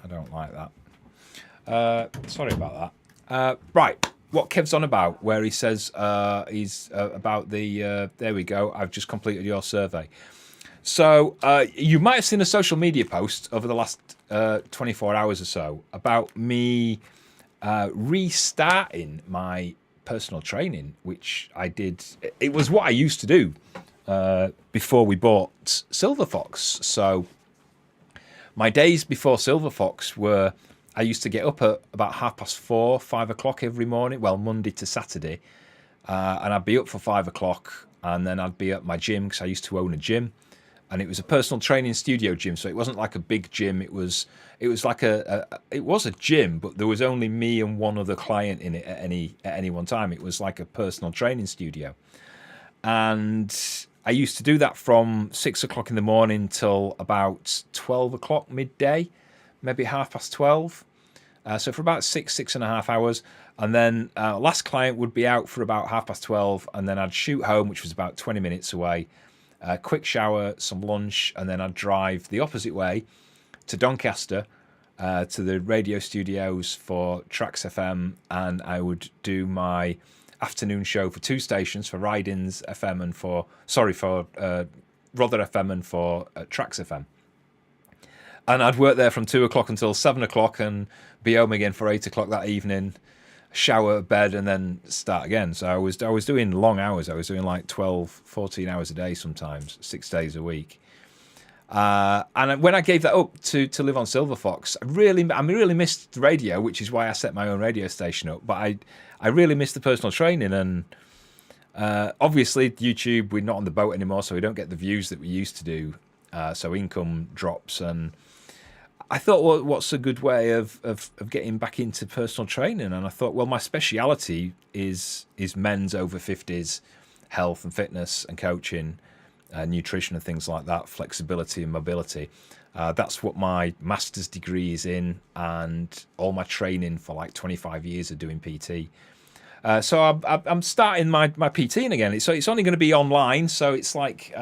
I don't like that. Sorry about that. Right, what Kev's on about, where he says he's about the... there we go, I've just completed your survey. So you might have seen a social media post over the last 24 hours or so about me restarting my personal training, which I did. It was what I used to do before we bought Silver Fox. So my days before Silver Fox were, I used to get up at about 4:30, 5 o'clock every morning, well, Monday to Saturday, and I'd be up for 5 o'clock, and then I'd be at my gym because I used to own a gym. And it was a personal training studio gym, so it wasn't like a big gym. It was like it was a gym, but there was only me and one other client in it at any one time. It was like a personal training studio, and I used to do that from 6 o'clock in the morning till about 12 o'clock midday, maybe 12:30. So for about 6.5 hours, and then last client would be out for about 12:30, and then I'd shoot home, which was about 20 minutes away. Quick shower, some lunch, and then I'd drive the opposite way to Doncaster, to the radio studios for Trax FM, and I would do my afternoon show for two stations, for Ridings FM and for Rother FM and for Trax FM. And I'd work there from 2 o'clock until 7 o'clock and be home again for 8 o'clock that evening, shower, bed, and then start again. So I was doing long hours. I was doing like 12, 14 hours a day sometimes, 6 days a week. And when I gave that up to live on Silver Fox, I really missed radio, which is why I set my own radio station up. But I really missed the personal training, and obviously YouTube, we're not on the boat anymore, so we don't get the views that we used to do. So income drops, and I thought, well, what's a good way of getting back into personal training? And I thought, well, my speciality is men's over 50s health and fitness and coaching, nutrition and things like that, flexibility and mobility. That's what my master's degree is in, and all my training for like 25 years of doing PT. So I'm starting my PTing again. It's only going to be online, so it's like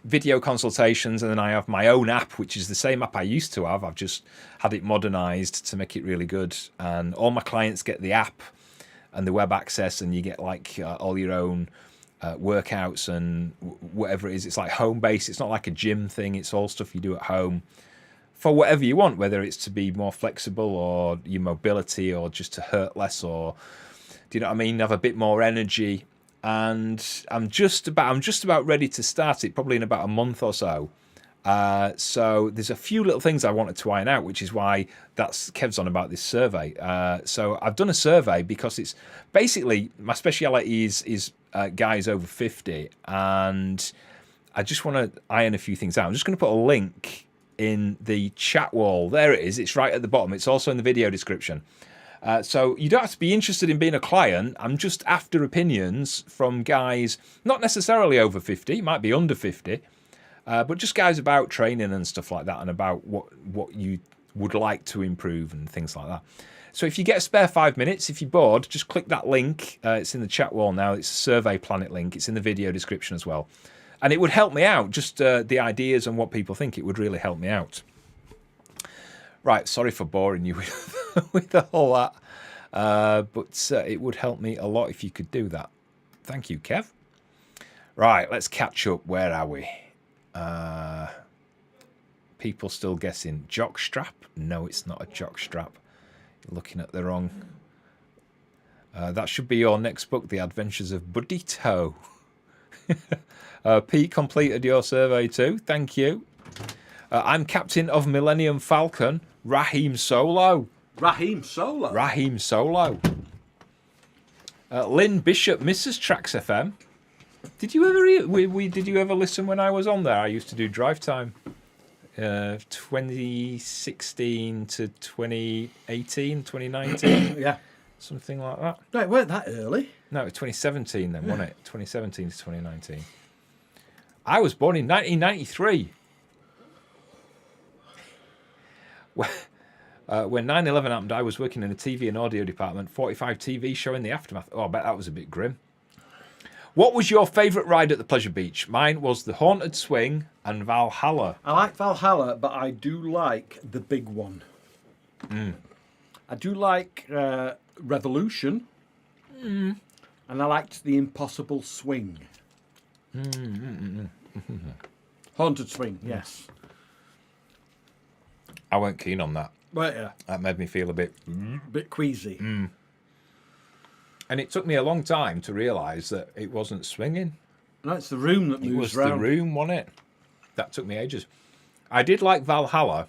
video consultations, and then I have my own app, which is the same app I used to have. I've just had it modernized to make it really good, and all my clients get the app and the web access, and you get like all your own workouts and whatever it is. It's like home based. It's not like a gym thing. It's all stuff you do at home for whatever you want, whether it's to be more flexible or your mobility, or just to hurt less, or do you know what I mean, have a bit more energy. And I'm just about ready to start it, probably in about a month or so. So there's a few little things I wanted to iron out, which is why that's Kev's on about this survey. So I've done a survey because it's basically my speciality is guys over 50, and I just want to iron a few things out. I'm just going to put a link in the chat wall. There it is. It's right at the bottom. It's also in the video description. So you don't have to be interested in being a client. I'm just after opinions from guys, not necessarily over 50, might be under 50, but just guys about training and stuff like that, and about what you would like to improve and things like that. So if you get a spare 5 minutes, if you're bored, just click that link. It's in the chat wall now. It's a Survey Planet link. It's in the video description as well. And it would help me out, just the ideas and what people think. It would really help me out. Right, sorry for boring you with all that. But it would help me a lot if you could do that. Thank you, Kev. Right, let's catch up. Where are we? People still guessing jock strap. No, it's not a jock strap. You're looking at the wrong. That should be your next book, The Adventures of Buddy Toe. Pete completed your survey too. Thank you. I'm captain of Millennium Falcon, Raheem Solo. Raheem Solo. Raheem Solo. Lynn Bishop, Mrs. Trax FM. Did you ever did you ever listen when I was on there? I used to do drive time. 2016 to 2018, 2019. Yeah. Something like that. No, it weren't that early. No, it was 2017 then, wasn't it? 2017 to 2019. I was born in 1993. When 9/11 happened, I was working in a TV and audio department, 45 TV showing the aftermath. Oh, I bet that was a bit grim. What was your favourite ride at the Pleasure Beach? Mine was the Haunted Swing and Valhalla. I like Valhalla, but I do like the big one. I do like Revolution. And I liked the Impossible Swing. Haunted Swing, yes. I weren't keen on that. But yeah. That made me feel a bit queasy. And it took me a long time to realise that it wasn't swinging. No, it's the room that moves It was round. the room, wasn't it? That took me ages. I did like Valhalla,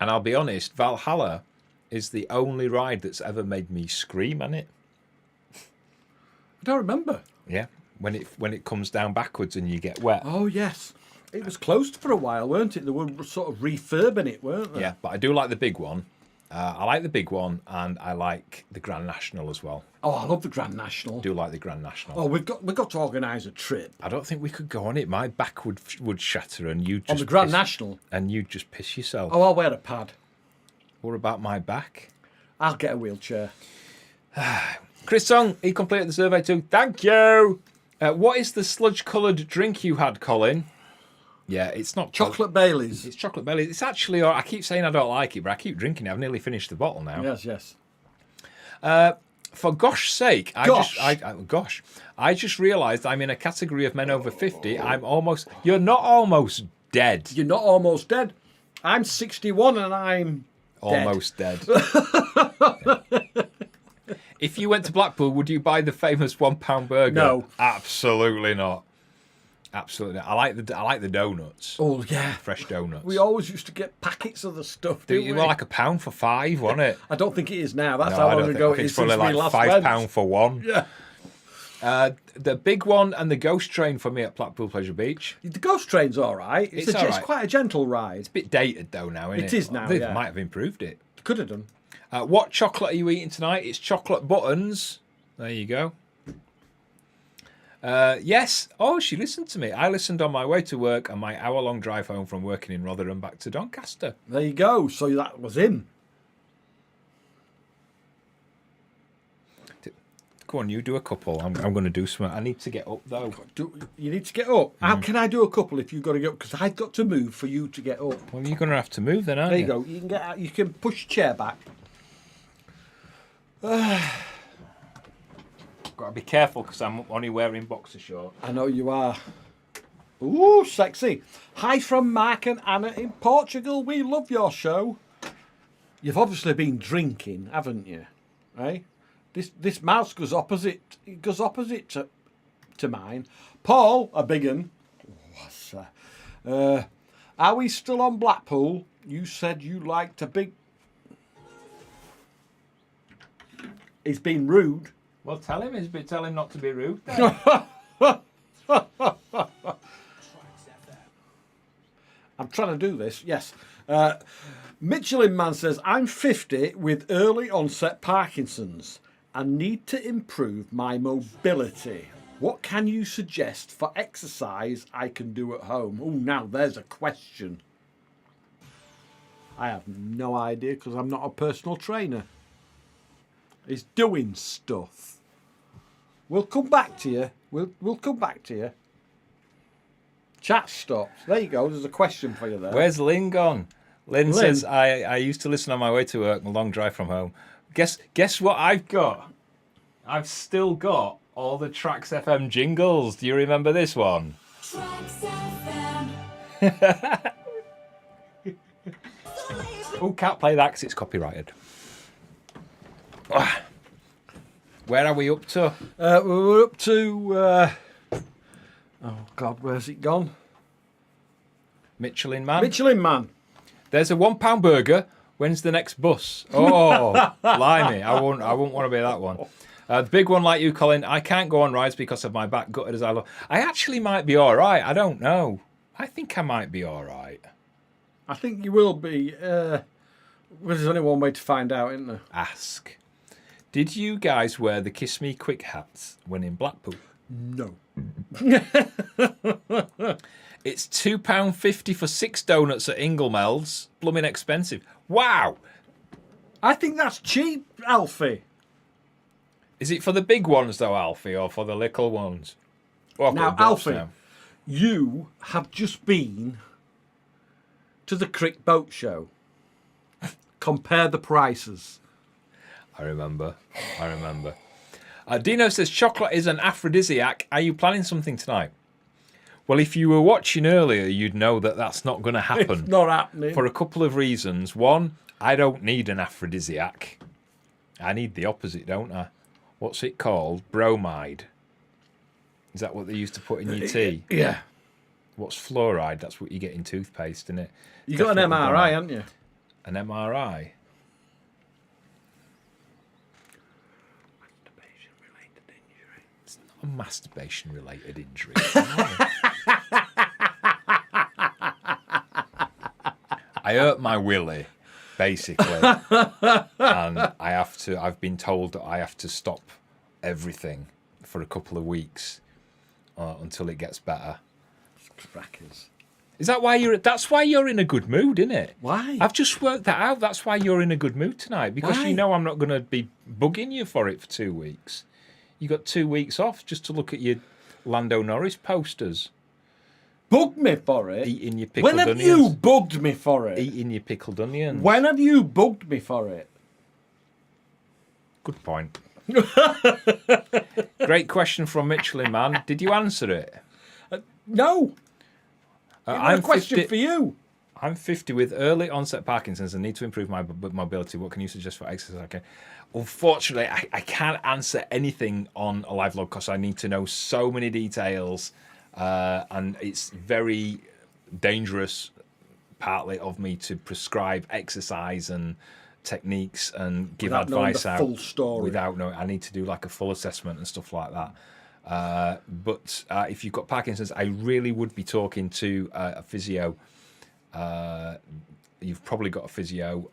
and I'll be honest, Valhalla is the only ride that's ever made me scream on it. I don't remember. Yeah, when it comes down backwards and you get wet. Oh, yes. It was closed for a while, weren't it? They were sort of refurbing it, weren't they? Yeah, but I do like the big one. I like the big one, and I like the Grand National as well. Oh, I love the Grand National. I do like the Grand National. Oh, we've got to organise a trip. I don't think we could go on it. My back would shatter, and you just On the Grand National? And you'd just piss yourself. Oh, I'll wear a pad. What about my back? I'll get a wheelchair. Chris Song, he completed the survey too. Thank you. What is the sludge-coloured drink you had, Colin? Yeah, it's not Chocolate Baileys. It's chocolate Baileys. It's actually, I keep saying I don't like it, but I keep drinking it. I've nearly finished the bottle now. Yes. For gosh's sake, I just realised I'm in a category of men over 50. You're not almost dead. You're not almost dead. I'm 61 and I'm almost dead. If you went to Blackpool, would you buy the famous £1 burger? No. Absolutely not. Absolutely not. I like the donuts. Oh, yeah. Fresh donuts. We always used to get packets of the stuff, didn't we? Well, like £1 for 5, wasn't it? I don't think it is now. That's how long ago it is it's probably since like we last £5 went. for one. Yeah. The big one and the ghost train for me at Blackpool Pleasure Beach. The ghost train's all right. It's all right. quite a gentle ride. It's a bit dated though now, isn't it? It is now, They yeah. might have improved it. Could have done. What chocolate are you eating tonight? It's chocolate buttons. There you go. Yes. Oh, she listened to me. I listened on my way to work and my hour-long drive home from working in Rotherham back to Doncaster. There you go. So that was him. Go on, you do a couple. I'm going to do something. I need to get up though. You need to get up. How can I do a couple if you've got to get up? Because I've got to move for you to get up. Well, you're going to have to move then, aren't you? There you go. You can get out. You can push your chair back. Got to be careful because I'm only wearing boxer shorts. I know you are. Ooh, sexy. Hi from Mark and Anna in Portugal. We love your show. You've obviously been drinking, haven't you? Eh? This mouse goes opposite. It goes opposite to mine. Paul, a big un. What's that? Are we still on Blackpool? You said you liked a big. He's been rude. Well, tell him not to be rude. I'm trying to do this, yes. Michelin Man says, I'm 50 with early onset Parkinson's and need to improve my mobility. What can you suggest for exercise I can do at home? Oh, now there's a question. I have no idea because I'm not a personal trainer. He's doing stuff. We'll come back to you. We'll come back to you. Chat stops. There you go. There's a question for you there. Where's Lynn gone? Lynn says, I used to listen on my way to work, a long drive from home. Guess what I've got? I've still got all the Tracks FM jingles. Do you remember this one? Tracks FM. Oh, can't play that because it's copyrighted. Where are we up to? We're up to... oh, God, where's it gone? Michelin Man. Michelin Man. There's a £1 burger. When's the next bus? Oh, blimey. I won't want to be that one. The big one like you, Colin. I can't go on rides because of my back, gutted as I look. I actually might be all right. I don't know. I think I might be all right. I think you will be. Well, there's only one way to find out, isn't there? Ask. Did you guys wear the Kiss Me Quick hats when in Blackpool? No. It's £2.50 for 6 donuts at Inglemel's. Blooming expensive. Wow. I think that's cheap, Alfie. Is it for the big ones though, Alfie, or for the little ones? Well, Now, Alfie, you have just been to the Crick Boat Show. Compare the prices. I remember. Dino says, chocolate is an aphrodisiac. Are you planning something tonight? Well, if you were watching earlier, you'd know that that's not going to happen. It's not happening. For a couple of reasons. One, I don't need an aphrodisiac. I need the opposite, don't I? What's it called? Bromide. Is that what they used to put in your tea? Yeah. What's fluoride? That's what you get in toothpaste, isn't it? You got an MRI, haven't you? An MRI? Masturbation-related injury. It's not a masturbation-related injury. I hurt my willy, basically, and I've been told that I have to stop everything for a couple of weeks until it gets better. Crackers. Is that why that's why you're in a good mood, isn't it? Why? I've just worked that out. That's why you're in a good mood tonight, because you know I'm not going to be bugging you for it for 2 weeks. You got 2 weeks off just to look at your Lando Norris posters. Bugged me for it? Eating your pickled onions. When have you bugged me for it? Eating your pickled onions. When have you bugged me for it? Good point. Great question from Michelin Man. Did you answer it? No. I'm a question 50, for you. I'm 50 with early onset Parkinson's and need to improve my mobility. What can you suggest for exercise? Okay. Unfortunately, I can't answer anything on a live log because I need to know so many details, and it's very dangerous, partly, of me to prescribe exercise and techniques and give without advice knowing the out full story. Without knowing. I need to do like a full assessment and stuff like that. But if you've got Parkinson's, I really would be talking to a physio. You've probably got a physio.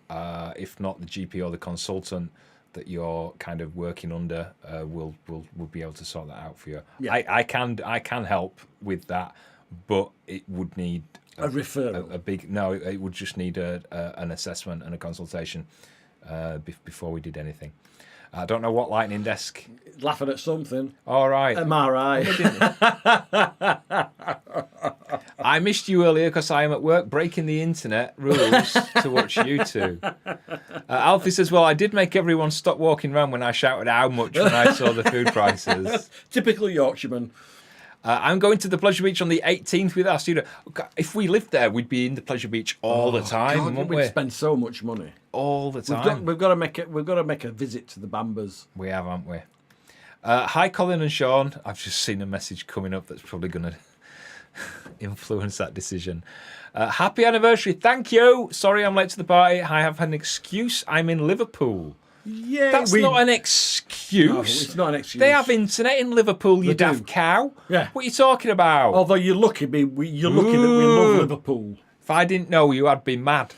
If not, the GP or the consultant that you're kind of working under will be able to sort that out for you. Yeah. I can help with that, but it would need a referral. It would just need an assessment and a consultation before we did anything. I don't know what lightning desk. Laughing at something. All right. MRI. I missed you earlier because I am at work breaking the internet rules to watch you two. Alfie says, well, I did make everyone stop walking around when I shouted how much when I saw the food prices. Typical Yorkshireman. I'm going to the Pleasure Beach on the 18th with our student. If we lived there, we'd be in the Pleasure Beach all the time, wouldn't we? We'd spend so much money. All the time. We've got to make a visit to the Bambas. We have, haven't we? Hi, Colin and Sean. I've just seen a message coming up that's probably going to influence that decision. Happy anniversary. Thank you. Sorry I'm late to the party. I have an excuse. I'm in Liverpool. Yeah, that's not an excuse. No, it's not an excuse. They have internet in Liverpool, you daft cow. Yeah. What are you talking about? Although you're lucky that we love Liverpool. If I didn't know you, I'd be mad.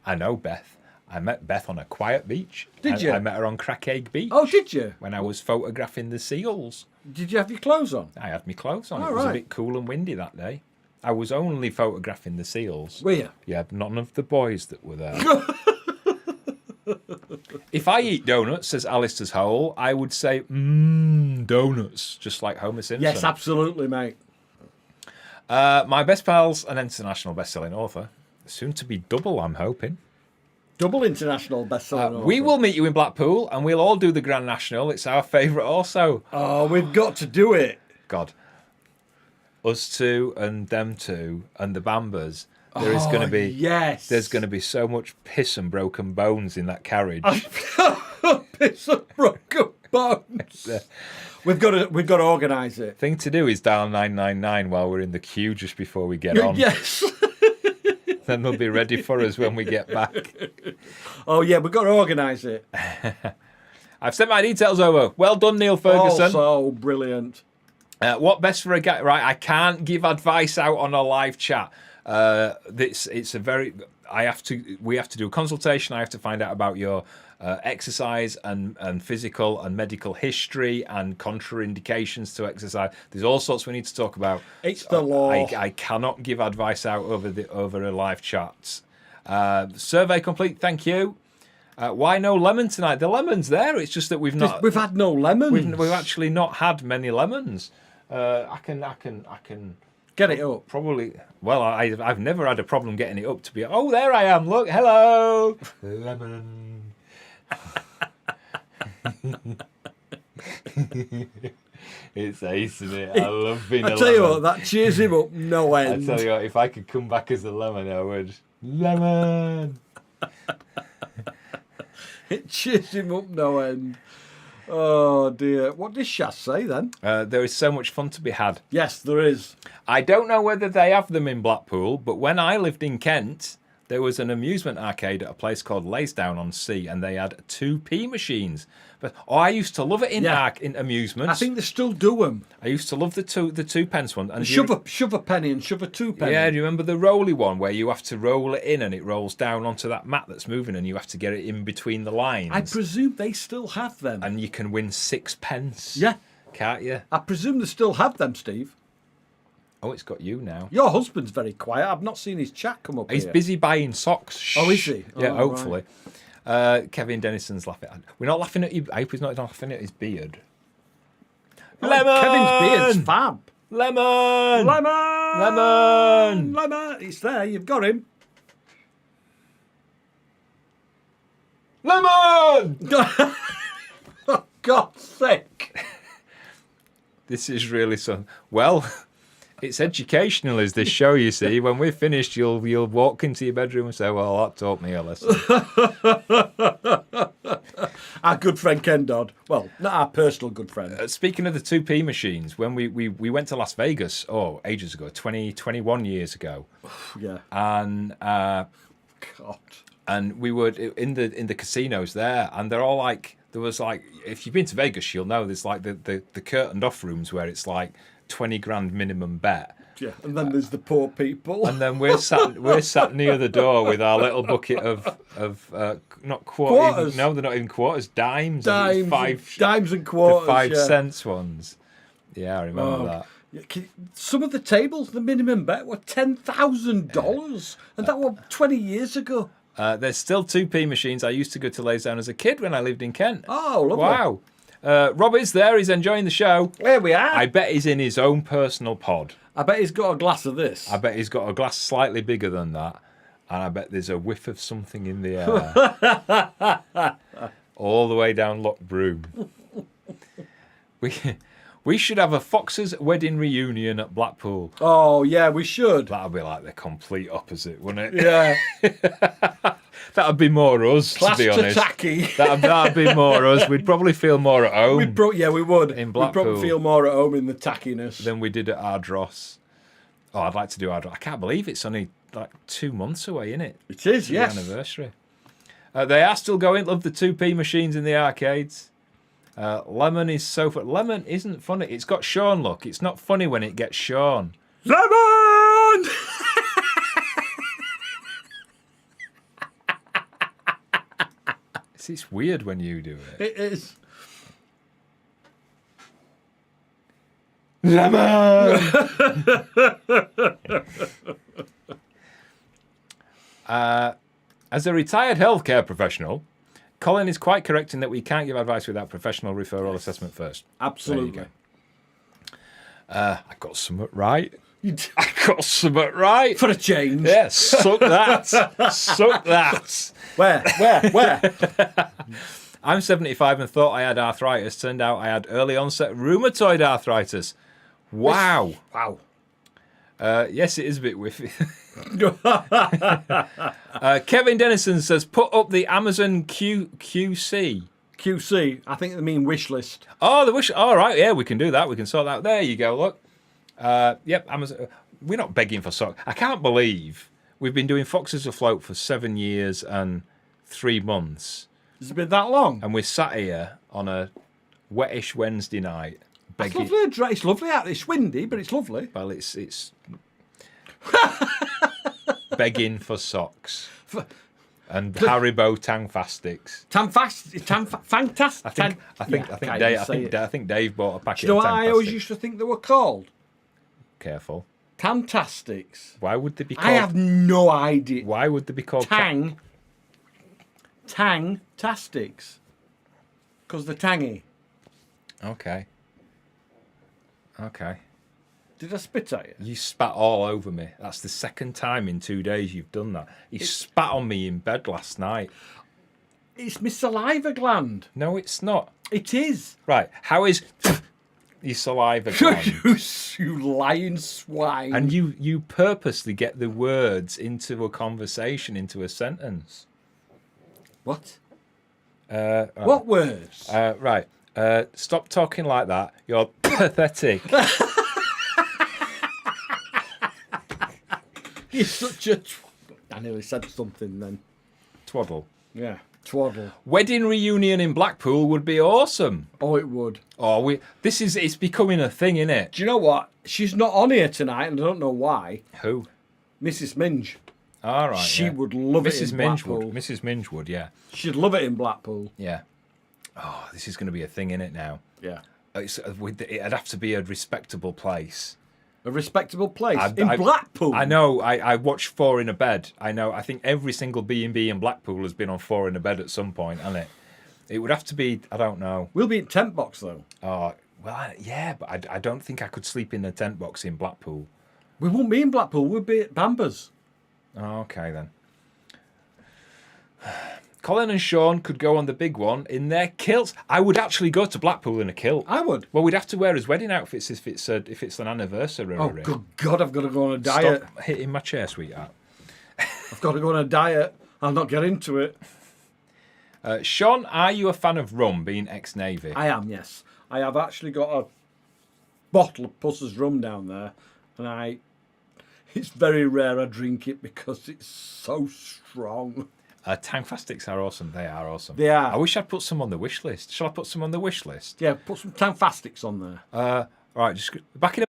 I know Beth. I met Beth on a quiet beach. Did you? I met her on Crackegg Beach. Oh, did you? When I was photographing the seals. Did you have your clothes on? I had my clothes on. Oh, it was right. a bit cool and windy that day. I was only photographing the seals. Were you? Yeah, none of the boys that were there. If I eat donuts, says Alistair's Hole, I would say, donuts, just like Homer Simpson. Yes, absolutely, mate. My best pal's an international best-selling author. Soon to be double, I'm hoping. Double international best-selling author. We will meet you in Blackpool, and we'll all do the Grand National. It's our favourite also. Oh, we've got to do it. God. Us two and them two and the Bambas. There is going to be There's going to be so much piss and broken bones in that carriage. Piss and broken bones. We've got to organise it. Thing to do is dial 999 while we're in the queue just before we get on. Yes. Then they'll be ready for us when we get back. Oh yeah, we've got to organise it. I've sent my details over. Well done, Neil Ferguson. Oh, so brilliant. What best for a guy? Right, I can't give advice out on a live chat. It's a very. We have to do a consultation. I have to find out about your exercise and physical and medical history and contraindications to exercise. There's all sorts we need to talk about. It's the law. I cannot give advice out over a live chat. Survey complete, thank you. Why no lemon tonight? The lemon's there. It's just that we've had no lemons. We've actually not had many lemons. I can Get it up. probably. Well, I've never had a problem getting it up to be. Oh, there I am. Look, hello, lemon. It's ace, isn't it? I love being a lemon. I tell you what, that cheers him up no I end. tell you what, if I could come back as a lemon, I would. Lemon. It cheers him up no end. Oh dear. What did Shaz say then? There is so much fun to be had. Yes, there is. I don't know whether they have them in Blackpool, but when I lived in Kent, there was an amusement arcade at a place called Laysdown-on-Sea, and they had 2p machines. But I used to love it in amusements. I think they still do them. I used to love the 2p one. And shove a penny and shove a 2p. Yeah, do you remember the rolly one where you have to roll it in and it rolls down onto that mat that's moving and you have to get it in between the lines? I presume they still have them. And you can win 6p. Yeah. Can't you? I presume they still have them, Steve. Oh, it's got you now. Your husband's very quiet. I've not seen his chat come up He's here. busy buying socks. Shh. Oh, is he? Yeah, Oh, hopefully. Kevin Dennison's laughing. We're not laughing at you. I hope he's not laughing at his beard. Oh, Lemon! Kevin's beard's fab. Lemon! Lemon! Lemon! Lemon! It's there. You've got him. Lemon! For God's sake. This is really so. Well, it's educational, is this show, you see. When we're finished, you'll walk into your bedroom and say, well, that taught me a lesson. Our good friend Ken Dodd. Well, not our personal good friend. Speaking of the 2p machines, when we went to Las Vegas, ages ago, 21 years ago. Yeah. And God. and we were in the casinos there, and they're all like, there was like, if you've been to Vegas, you'll know there's like the curtained off rooms where it's like 20 grand minimum bet. Yeah, and then there's the poor people. And then we're sat near the door with our little bucket of not quarters. No, they're not even quarters. Dimes. Dimes and quarters. The 5 cents ones. Yeah, I remember that. Some of the tables, the minimum bet were $10,000, and that was 20 years ago. There's still 2p machines. I used to go to Laysdown as a kid when I lived in Kent. Oh, lovely. Wow. Rob is there. He's enjoying the show. There we are. I bet he's in his own personal pod. I bet he's got a glass of this. I bet he's got a glass slightly bigger than that. And I bet there's a whiff of something in the air. All the way down Loch Broom. We should have a Foxes wedding reunion at Blackpool. Oh, yeah, we should. That'd be like the complete opposite, wouldn't it? Yeah. That'd be more us, Class to be honest. tacky. That'd be more us. We'd probably feel more at home. we would. In We'd Blackpool. probably feel more at home in the tackiness. Than we did at Ardross. Oh, I'd like to do Ardross. I can't believe it's only like 2 months away, isn't it? It is, yes. The anniversary. They are still going. Love the 2p machines in the arcades. Lemon is so fun. Lemon isn't funny. It's got Sean look. It's not funny when it gets Sean. Lemon! It's weird when you do it. It is. Lemon! As a retired healthcare professional, Colin is quite correct in that we can't give advice without professional referral assessment first. Absolutely. There you go. I got something right. I got something right. For a change. Yeah, suck that. Suck that. Where? I'm 75 and thought I had arthritis. Turned out I had early onset rheumatoid arthritis. Wow. Wow. Yes, it is a bit whiffy. Kevin Dennison says, put up the Amazon QC. QC. I think they mean wish list. Oh, the wish. All right, yeah, we can do that. We can sort that out. There you go, look. Yep, Amazon. We're not begging for socks. I can't believe we've been doing Foxes Afloat for 7 years and 3 months. Has it been that long? And we're sat here on a wettish Wednesday night. It's lovely. It's lovely out there. It's windy, but it's lovely. Well, it's begging for socks. And Haribo Tangfastics. Fantastic. I think Dave bought a packet. Do you know of what I always Tangfastics. used to think they were called? Careful. Tantastics. Why would they be called? I have no idea. Why would they be called Tang-tastics. Because they're tangy. Okay. Okay. Did I spit at you? You spat all over me. That's the second time in 2 days you've done that. You spat on me in bed last night. It's my saliva gland. No, it's not. It is. Right. How is your saliva gland? You lying swine. And you purposely get the words into a conversation, into a sentence. What? Right. What words? Right. Stop talking like that. You're pathetic. You're such a... I nearly said something then. Twaddle. Yeah, twaddle. Wedding reunion in Blackpool would be awesome. Oh, it would. Oh, it's becoming a thing, isn't it? Do you know what? She's not on here tonight, and I don't know why. Who? Mrs. Minge. All right. She would love it in Blackpool. Mrs. Minge would, yeah. She'd love it in Blackpool. Yeah. Oh, this is going to be a thing, isn't it, now? Yeah. It'd have to be a respectable place. A respectable place in Blackpool. I know. I watched Four in a Bed. I know. I think every single B&B in Blackpool has been on Four in a Bed at some point, hasn't it? It would have to be. I don't know. We'll be in tent box though. Oh well, yeah, but I don't think I could sleep in a tent box in Blackpool. We won't be in Blackpool. We'll be at Bambers. Oh, okay then. Colin and Sean could go on the big one in their kilts. I would actually go to Blackpool in a kilt. I would. Well, we'd have to wear his wedding outfits if it's an anniversary. Oh, good God, I've got to go on a diet. Stop hitting my chair, sweetheart. I've got to go on a diet. I'll not get into it. Sean, are you a fan of rum, being ex-Navy? I am, yes. I have actually got a bottle of Puss's rum down there, and it's very rare I drink it because it's so strong. Tangfastics are awesome. They are awesome. They are. I wish I'd put some on the wish list. Shall I put some on the wish list? Yeah, put some Tangfastics on there. All right, just back in a...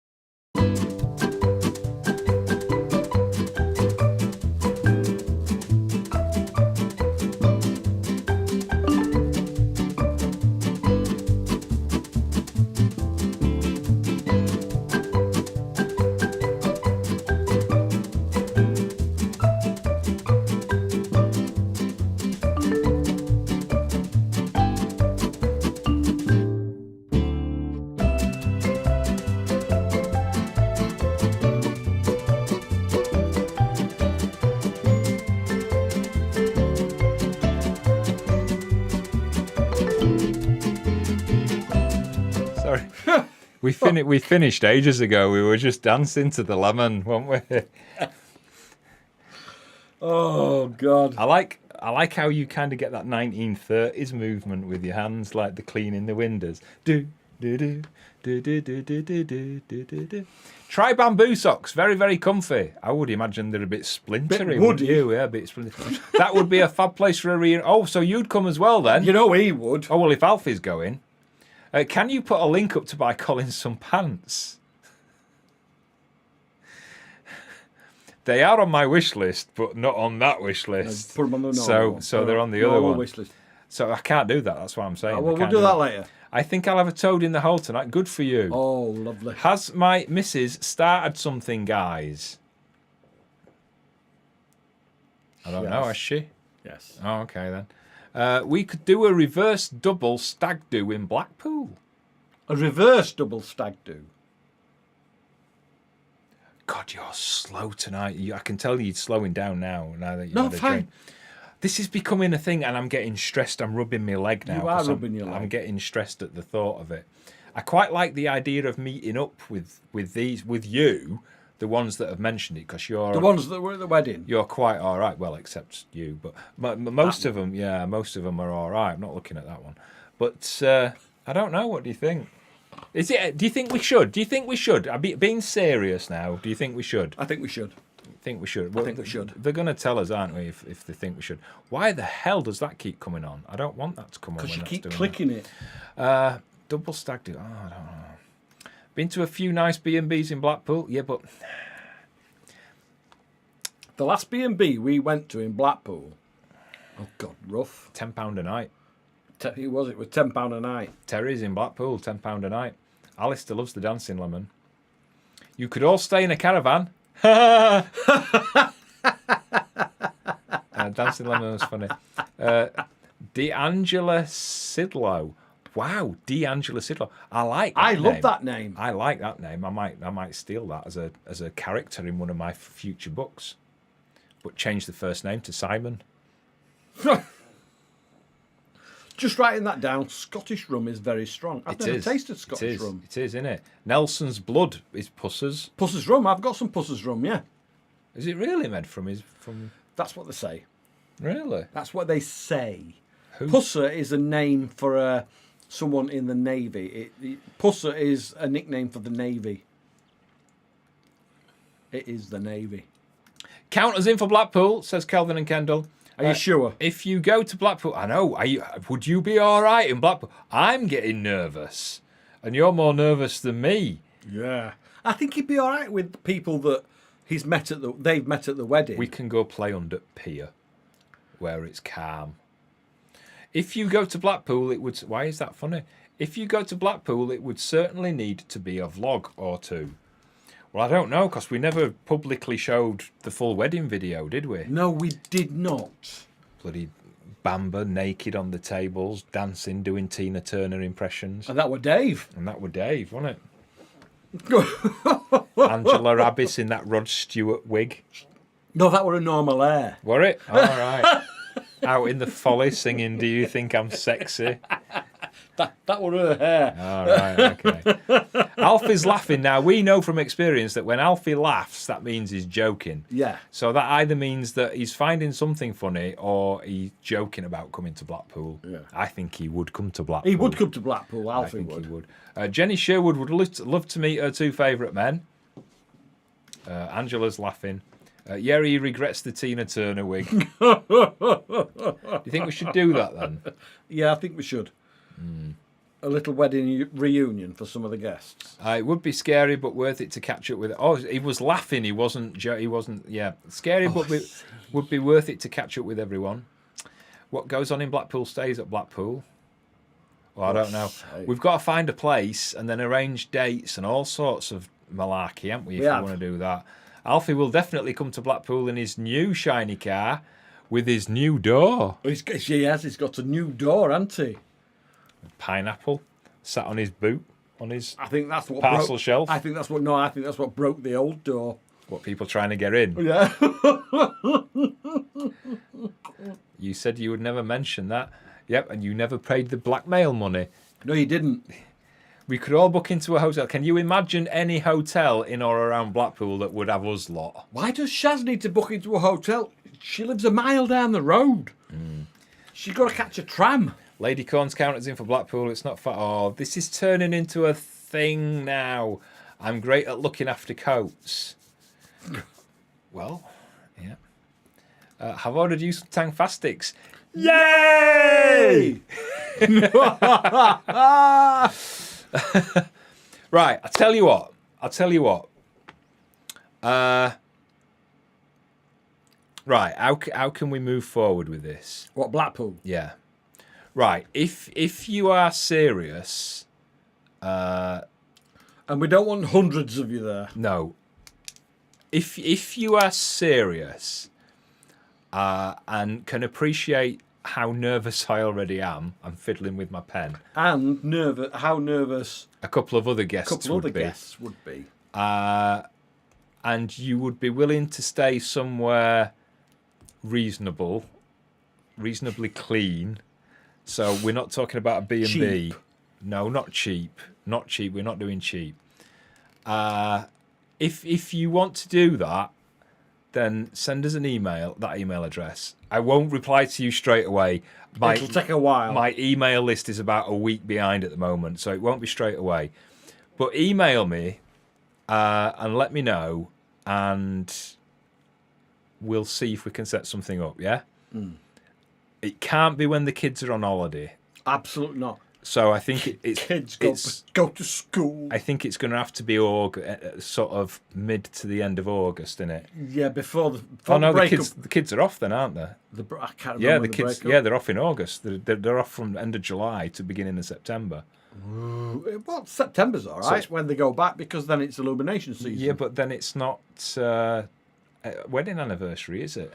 We finished ages ago. We were just dancing to the lemon, weren't we? Oh God! I like how you kind of get that 1930s movement with your hands, like the cleaning the windows. Do do do do do do do do do do do. Try bamboo socks. Very very comfy. I would imagine they're a bit splintery. Wouldn't you? Yeah, a bit splintery. That would be a fab place for a reunion. Oh, so you'd come as well then? You know he would. Oh well, if Alfie's going. Can you put a link up to buy Colin some pants? They are on my wish list, but not on that wish list. Put them on the normal. So they're on the other one. Wish list. So I can't do that. That's what I'm saying. Well, we'll do that later. I think I'll have a toad in the hole tonight. Good for you. Oh, lovely. Has my missus started something, guys? I don't know. Has she? Yes. Oh, okay then. We could do a reverse double stag do in Blackpool. A reverse double stag do? God, you're slow tonight. I can tell you're slowing down now that you've had a fine. drink. This is becoming a thing, and I'm getting stressed. I'm rubbing my leg now. You are rubbing your leg. I'm getting stressed at the thought of it. I quite like the idea of meeting up with you, the ones that have mentioned it, because you're the ones that were at the wedding. You're quite all right. Well, except you, but most of them, yeah, most of them are all right. I'm not looking at that one, but I don't know. What do you think? Is it? Do you think we should? Do you think we should? Being serious now. Do you think we should? I think we should. Think we should. I think we should. They're going to tell us, aren't we, if they think we should? Why the hell does that keep coming on? I don't want that to come on. Because you keep clicking it. Double stag do. Oh, I don't know. Been to a few nice B&Bs in Blackpool. Yeah, but the last B&B we went to in Blackpool. Oh God, rough. £10 a night. Who was it? With £10 a night. Terry's in Blackpool, £10 a night. Alistair loves the dancing lemon. You could all stay in a caravan. Dancing Lemon was funny. D'Angela Sidlow. Wow, D'Angela Sidlow. I like that name. Love that name. I like that name. I might steal that as a character in one of my future books. But change the first name to Simon. Just writing that down. Scottish rum is very strong. I've never tasted Scottish rum. It is, isn't it? Nelson's Blood is Puss's. Puss's rum. I've got some Puss's rum, yeah. Is it really made from That's what they say. Really? That's what they say. Who? Pusser is a name for someone in the Navy. Pusser is a nickname for the Navy. It is the Navy. Count us in for Blackpool, says Kelvin and Kendall. Are you sure? If you go to Blackpool, I know. Would you be all right in Blackpool? I'm getting nervous, and you're more nervous than me. Yeah, I think he'd be all right with people that they've met at the wedding. We can go play under pier, where it's calm. If you go to Blackpool, it would. Why is that funny? If you go to Blackpool, it would certainly need to be a vlog or two. Well, I don't know, because we never publicly showed the full wedding video, did we? No, we did not. Bloody Bamba naked on the tables, dancing, doing Tina Turner impressions. And that were Dave. Wasn't it? Angela Abbis in that Rod Stewart wig. No, that were a normal air. Were it? All right. Out in the folly singing, Do You Think I'm Sexy? That were her hair. All right, okay. Alfie's laughing. Now, we know from experience that when Alfie laughs, that means he's joking. Yeah. So that either means that he's finding something funny or he's joking about coming to Blackpool. Yeah. I think he would come to Blackpool. He would come to Blackpool, Alfie I think he would. Jenny Sherwood would love to meet her two favourite men. Angela's laughing. He regrets the Tina Turner wig. Do you think we should do that then? Yeah, I think we should. A little wedding reunion for some of the guests. It would be scary, but worth it to catch up with. Oh, he was laughing. He wasn't. Yeah, scary, but would be worth it to catch up with everyone. What goes on in Blackpool stays at Blackpool. Well, I don't know. We've got to find a place and then arrange dates and all sorts of malarkey, haven't we? If we want to do that. Alfie will definitely come to Blackpool in his new shiny car with his new door. He's got a new door, hasn't he? Pineapple sat on his boot, on his I think that's what parcel shelf. I think that's what broke the old door. What, people trying to get in? Yeah. You said you would never mention that. Yep, and you never paid the blackmail money. No, you didn't. We could all book into a hotel. Can you imagine any hotel in or around Blackpool that would have us lot? Why does Shaz need to book into a hotel? She lives a mile down the road. She's got to catch a tram. Lady Corn's counters in for Blackpool. It's not far. Oh, this is turning into a thing now. I'm great at looking after coats. Well, yeah. Have ordered you some Tangfastics. Yay! Right, I'll tell you what. Right, how can we move forward with this? What, Blackpool? Yeah. Right, if you are serious... and we don't want hundreds of you there. No. If you are serious and can appreciate how nervous I already am, I'm fiddling with my pen. And how nervous a couple of other guests would be. And you would be willing to stay somewhere reasonably clean. So we're not talking about a B&B. No, not cheap. Not cheap. We're not doing cheap. If you want to do that, then send us an email, that email address. I won't reply to you straight away. It'll take a while. My email list is about a week behind at the moment, so it won't be straight away. But email me and let me know, and we'll see if we can set something up, yeah? It can't be when the kids are on holiday. Absolutely not. So I think it's kids go to school. I think it's going to have to be sort of mid to the end of August, isn't it? Yeah, before the the kids are off then, aren't they? I can't remember the kids. Yeah, they're off in August. They're off from end of July to beginning of September. Well, September's all right when they go back because then it's illumination season. Yeah, but then it's not wedding anniversary, is it?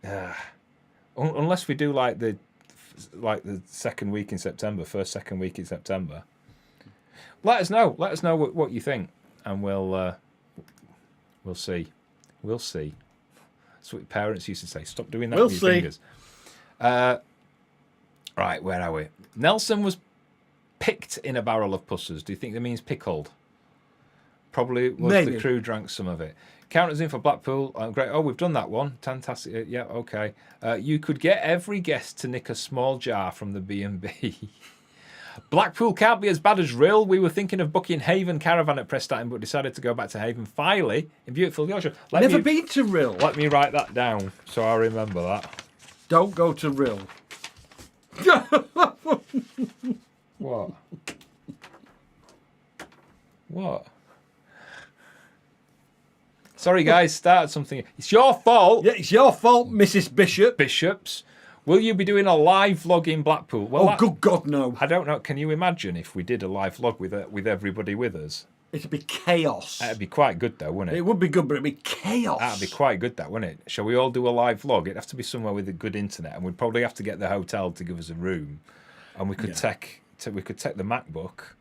No. Unless we do like the second week in September, second week in September. Let us know. Let us know what you think, and we'll see. We'll see. That's what parents used to say. Stop doing that with your fingers. Right, where are we? Nelson was picked in a barrel of pussers. Do you think that means pickled? Probably was. Maybe. The crew drank some of it. Counters in for Blackpool. Great. Oh, we've done that one. Fantastic. Yeah, okay. You could get every guest to nick a small jar from the B&B. Blackpool can't be as bad as Rill. We were thinking of booking Haven Caravan at Prestatyn, but decided to go back to Haven Filey in beautiful Yorkshire. Never been to Rill. Let me write that down so I remember that. Don't go to Rill. What? What? Sorry, guys, started something. It's your fault. Yeah, it's your fault, Mrs. Bishop. Bishops. Will you be doing a live vlog in Blackpool? Well, good God, no. I don't know. Can you imagine if we did a live vlog with everybody with us? It'd be chaos. That'd be quite good, though, wouldn't it? It would be good, but it'd be chaos. That'd be quite good, that, wouldn't it? Shall we all do a live vlog? It'd have to be somewhere with a good internet, and we'd probably have to get the hotel to give us a room, and we could take the MacBook,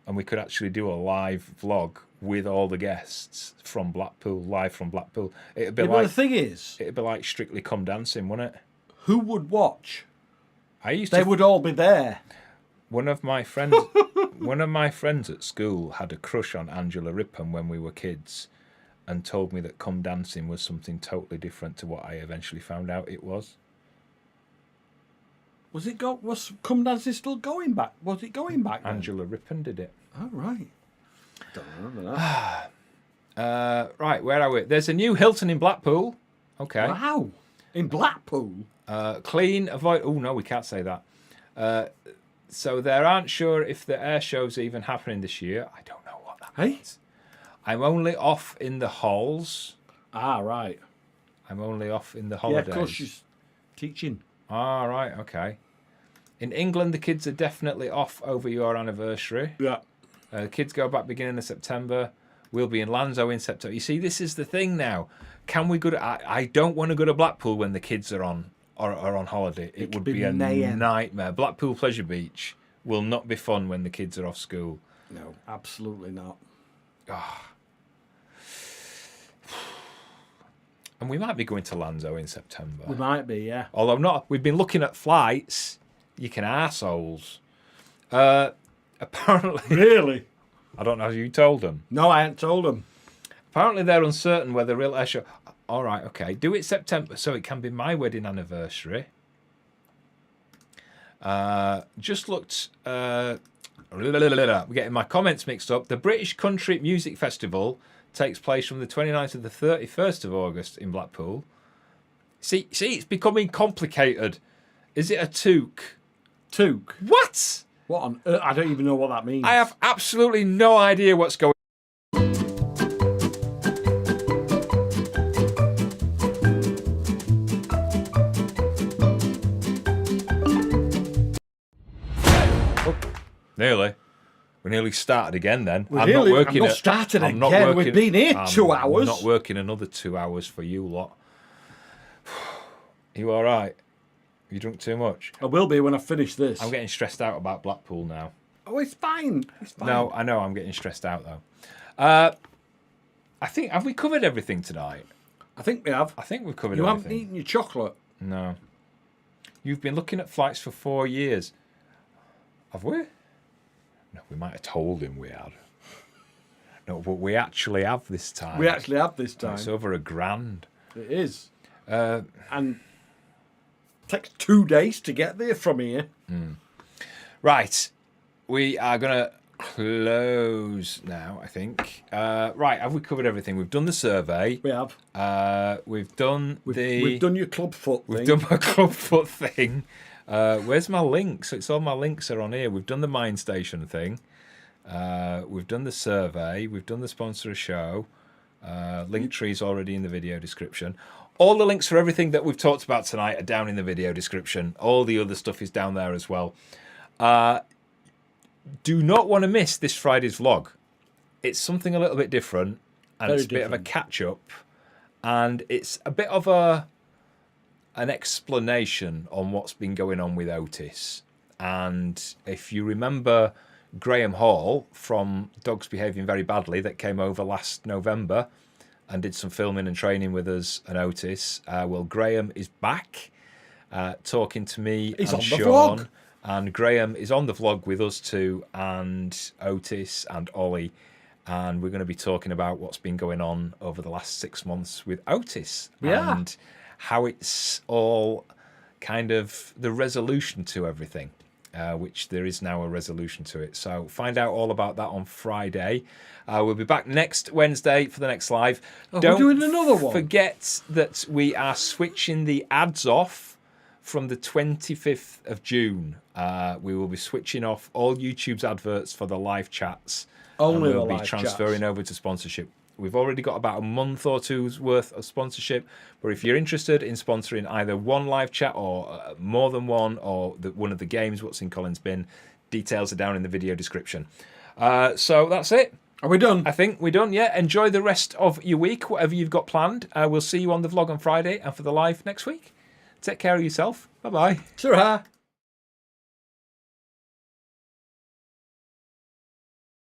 and we could actually do a live vlog with all the guests from Blackpool, live from Blackpool. It'd be the thing is, it'd be like Strictly Come Dancing, wouldn't it? Who would watch? They would all be there. One of my friends at school had a crush on Angela Rippon when we were kids, and told me that Come Dancing was something totally different to what I eventually found out it was. Was Come Dancing still going back? Was it going back then? Angela Rippon did it. Oh, right. Don't remember that. Right, where are we? There's a new Hilton in Blackpool. Okay. Wow. In Blackpool? Clean, avoid... Oh, no, we can't say that. So they aren't sure if the air show's even happening this year. I don't know what that means. I'm only off in the halls. Ah, right. I'm only off in the holidays. Yeah, of course she's teaching. Ah, right, okay. In England, the kids are definitely off over your anniversary. Yeah. The kids go back beginning of September. We'll be in Lanzo in September. You see, this is the thing now. Can we go to... I don't want to go to Blackpool when the kids are on holiday. It would be a nightmare. Blackpool Pleasure Beach will not be fun when the kids are off school. No, absolutely not. And we might be going to Lanzo in September. We might be, yeah. Although not. We've been looking at flights. You can arseholes. Apparently... Really? I don't know if you told them. No, I hadn't told them. Apparently they're uncertain whether real air show... All right, okay. Do it September so it can be my wedding anniversary. Just looked... We're getting my comments mixed up. The British Country Music Festival takes place from the 29th to the 31st of August in Blackpool. See, it's becoming complicated. Is it a toque? Toque? What? What on earth? I don't even know what that means. I have absolutely no idea what's going on. Nearly. We nearly started again then. I'm not started again. We've been here 2 hours. I'm not working another 2 hours for you lot. You all right? You drunk too much? I will be when I finish this. I'm getting stressed out about Blackpool now. Oh, it's fine. It's fine. No, I know I'm getting stressed out though. I think, have we covered everything tonight? I think we have. I think we've covered everything. You everything. haven't eaten your chocolate? No. You've been looking at flights for 4 years. Have we? No, we might have told him we had. No, but we actually have this time. We actually have this time. It's over £1,000. It is. And it takes 2 days to get there from here. Right. We are going to close now, I think. Right, have we covered everything? We've done the survey. We have. We've done We've done your clubfoot thing. We've done my clubfoot thing. Where's my links? It's all my links are on here. We've done the Mind Station thing. We've done the survey. We've done the sponsor of show. Linktree's already in the video description. All the links for everything that we've talked about tonight are down in the video description. All the other stuff is down there as well. Do not want to miss this Friday's vlog. It's something a little bit different, and Very it's a bit of a different. catch-up, and it's a bit of an explanation on what's been going on with Otis. And if you remember Graham Hall from Dogs Behaving Very Badly that came over last November and did some filming and training with us and Otis, well, Graham is back talking to me He's and on the Sean. vlog. And Graham is on the vlog with us too, and Otis and Ollie. And we're going to be talking about what's been going on over the last 6 months with Otis. Yeah. And how it's all kind of the resolution to everything, which there is now a resolution to it. So find out all about that on Friday. We'll be back next Wednesday for the next live. Oh, Don't we're doing another one. forget that we are switching the ads off from the 25th of June. We will be switching off all YouTube's adverts for the live chats. Only and we'll the be live transferring chats. over to sponsorship. We've already got about a month or two's worth of sponsorship, but if you're interested in sponsoring either one live chat or more than one, or one of the games, what's in Colin's bin, details are down in the video description. So that's it. Are we done? I think we're done, yeah. Enjoy the rest of your week, whatever you've got planned. We'll see you on the vlog on Friday and for the live next week. Take care of yourself. Bye-bye. Ta-ra.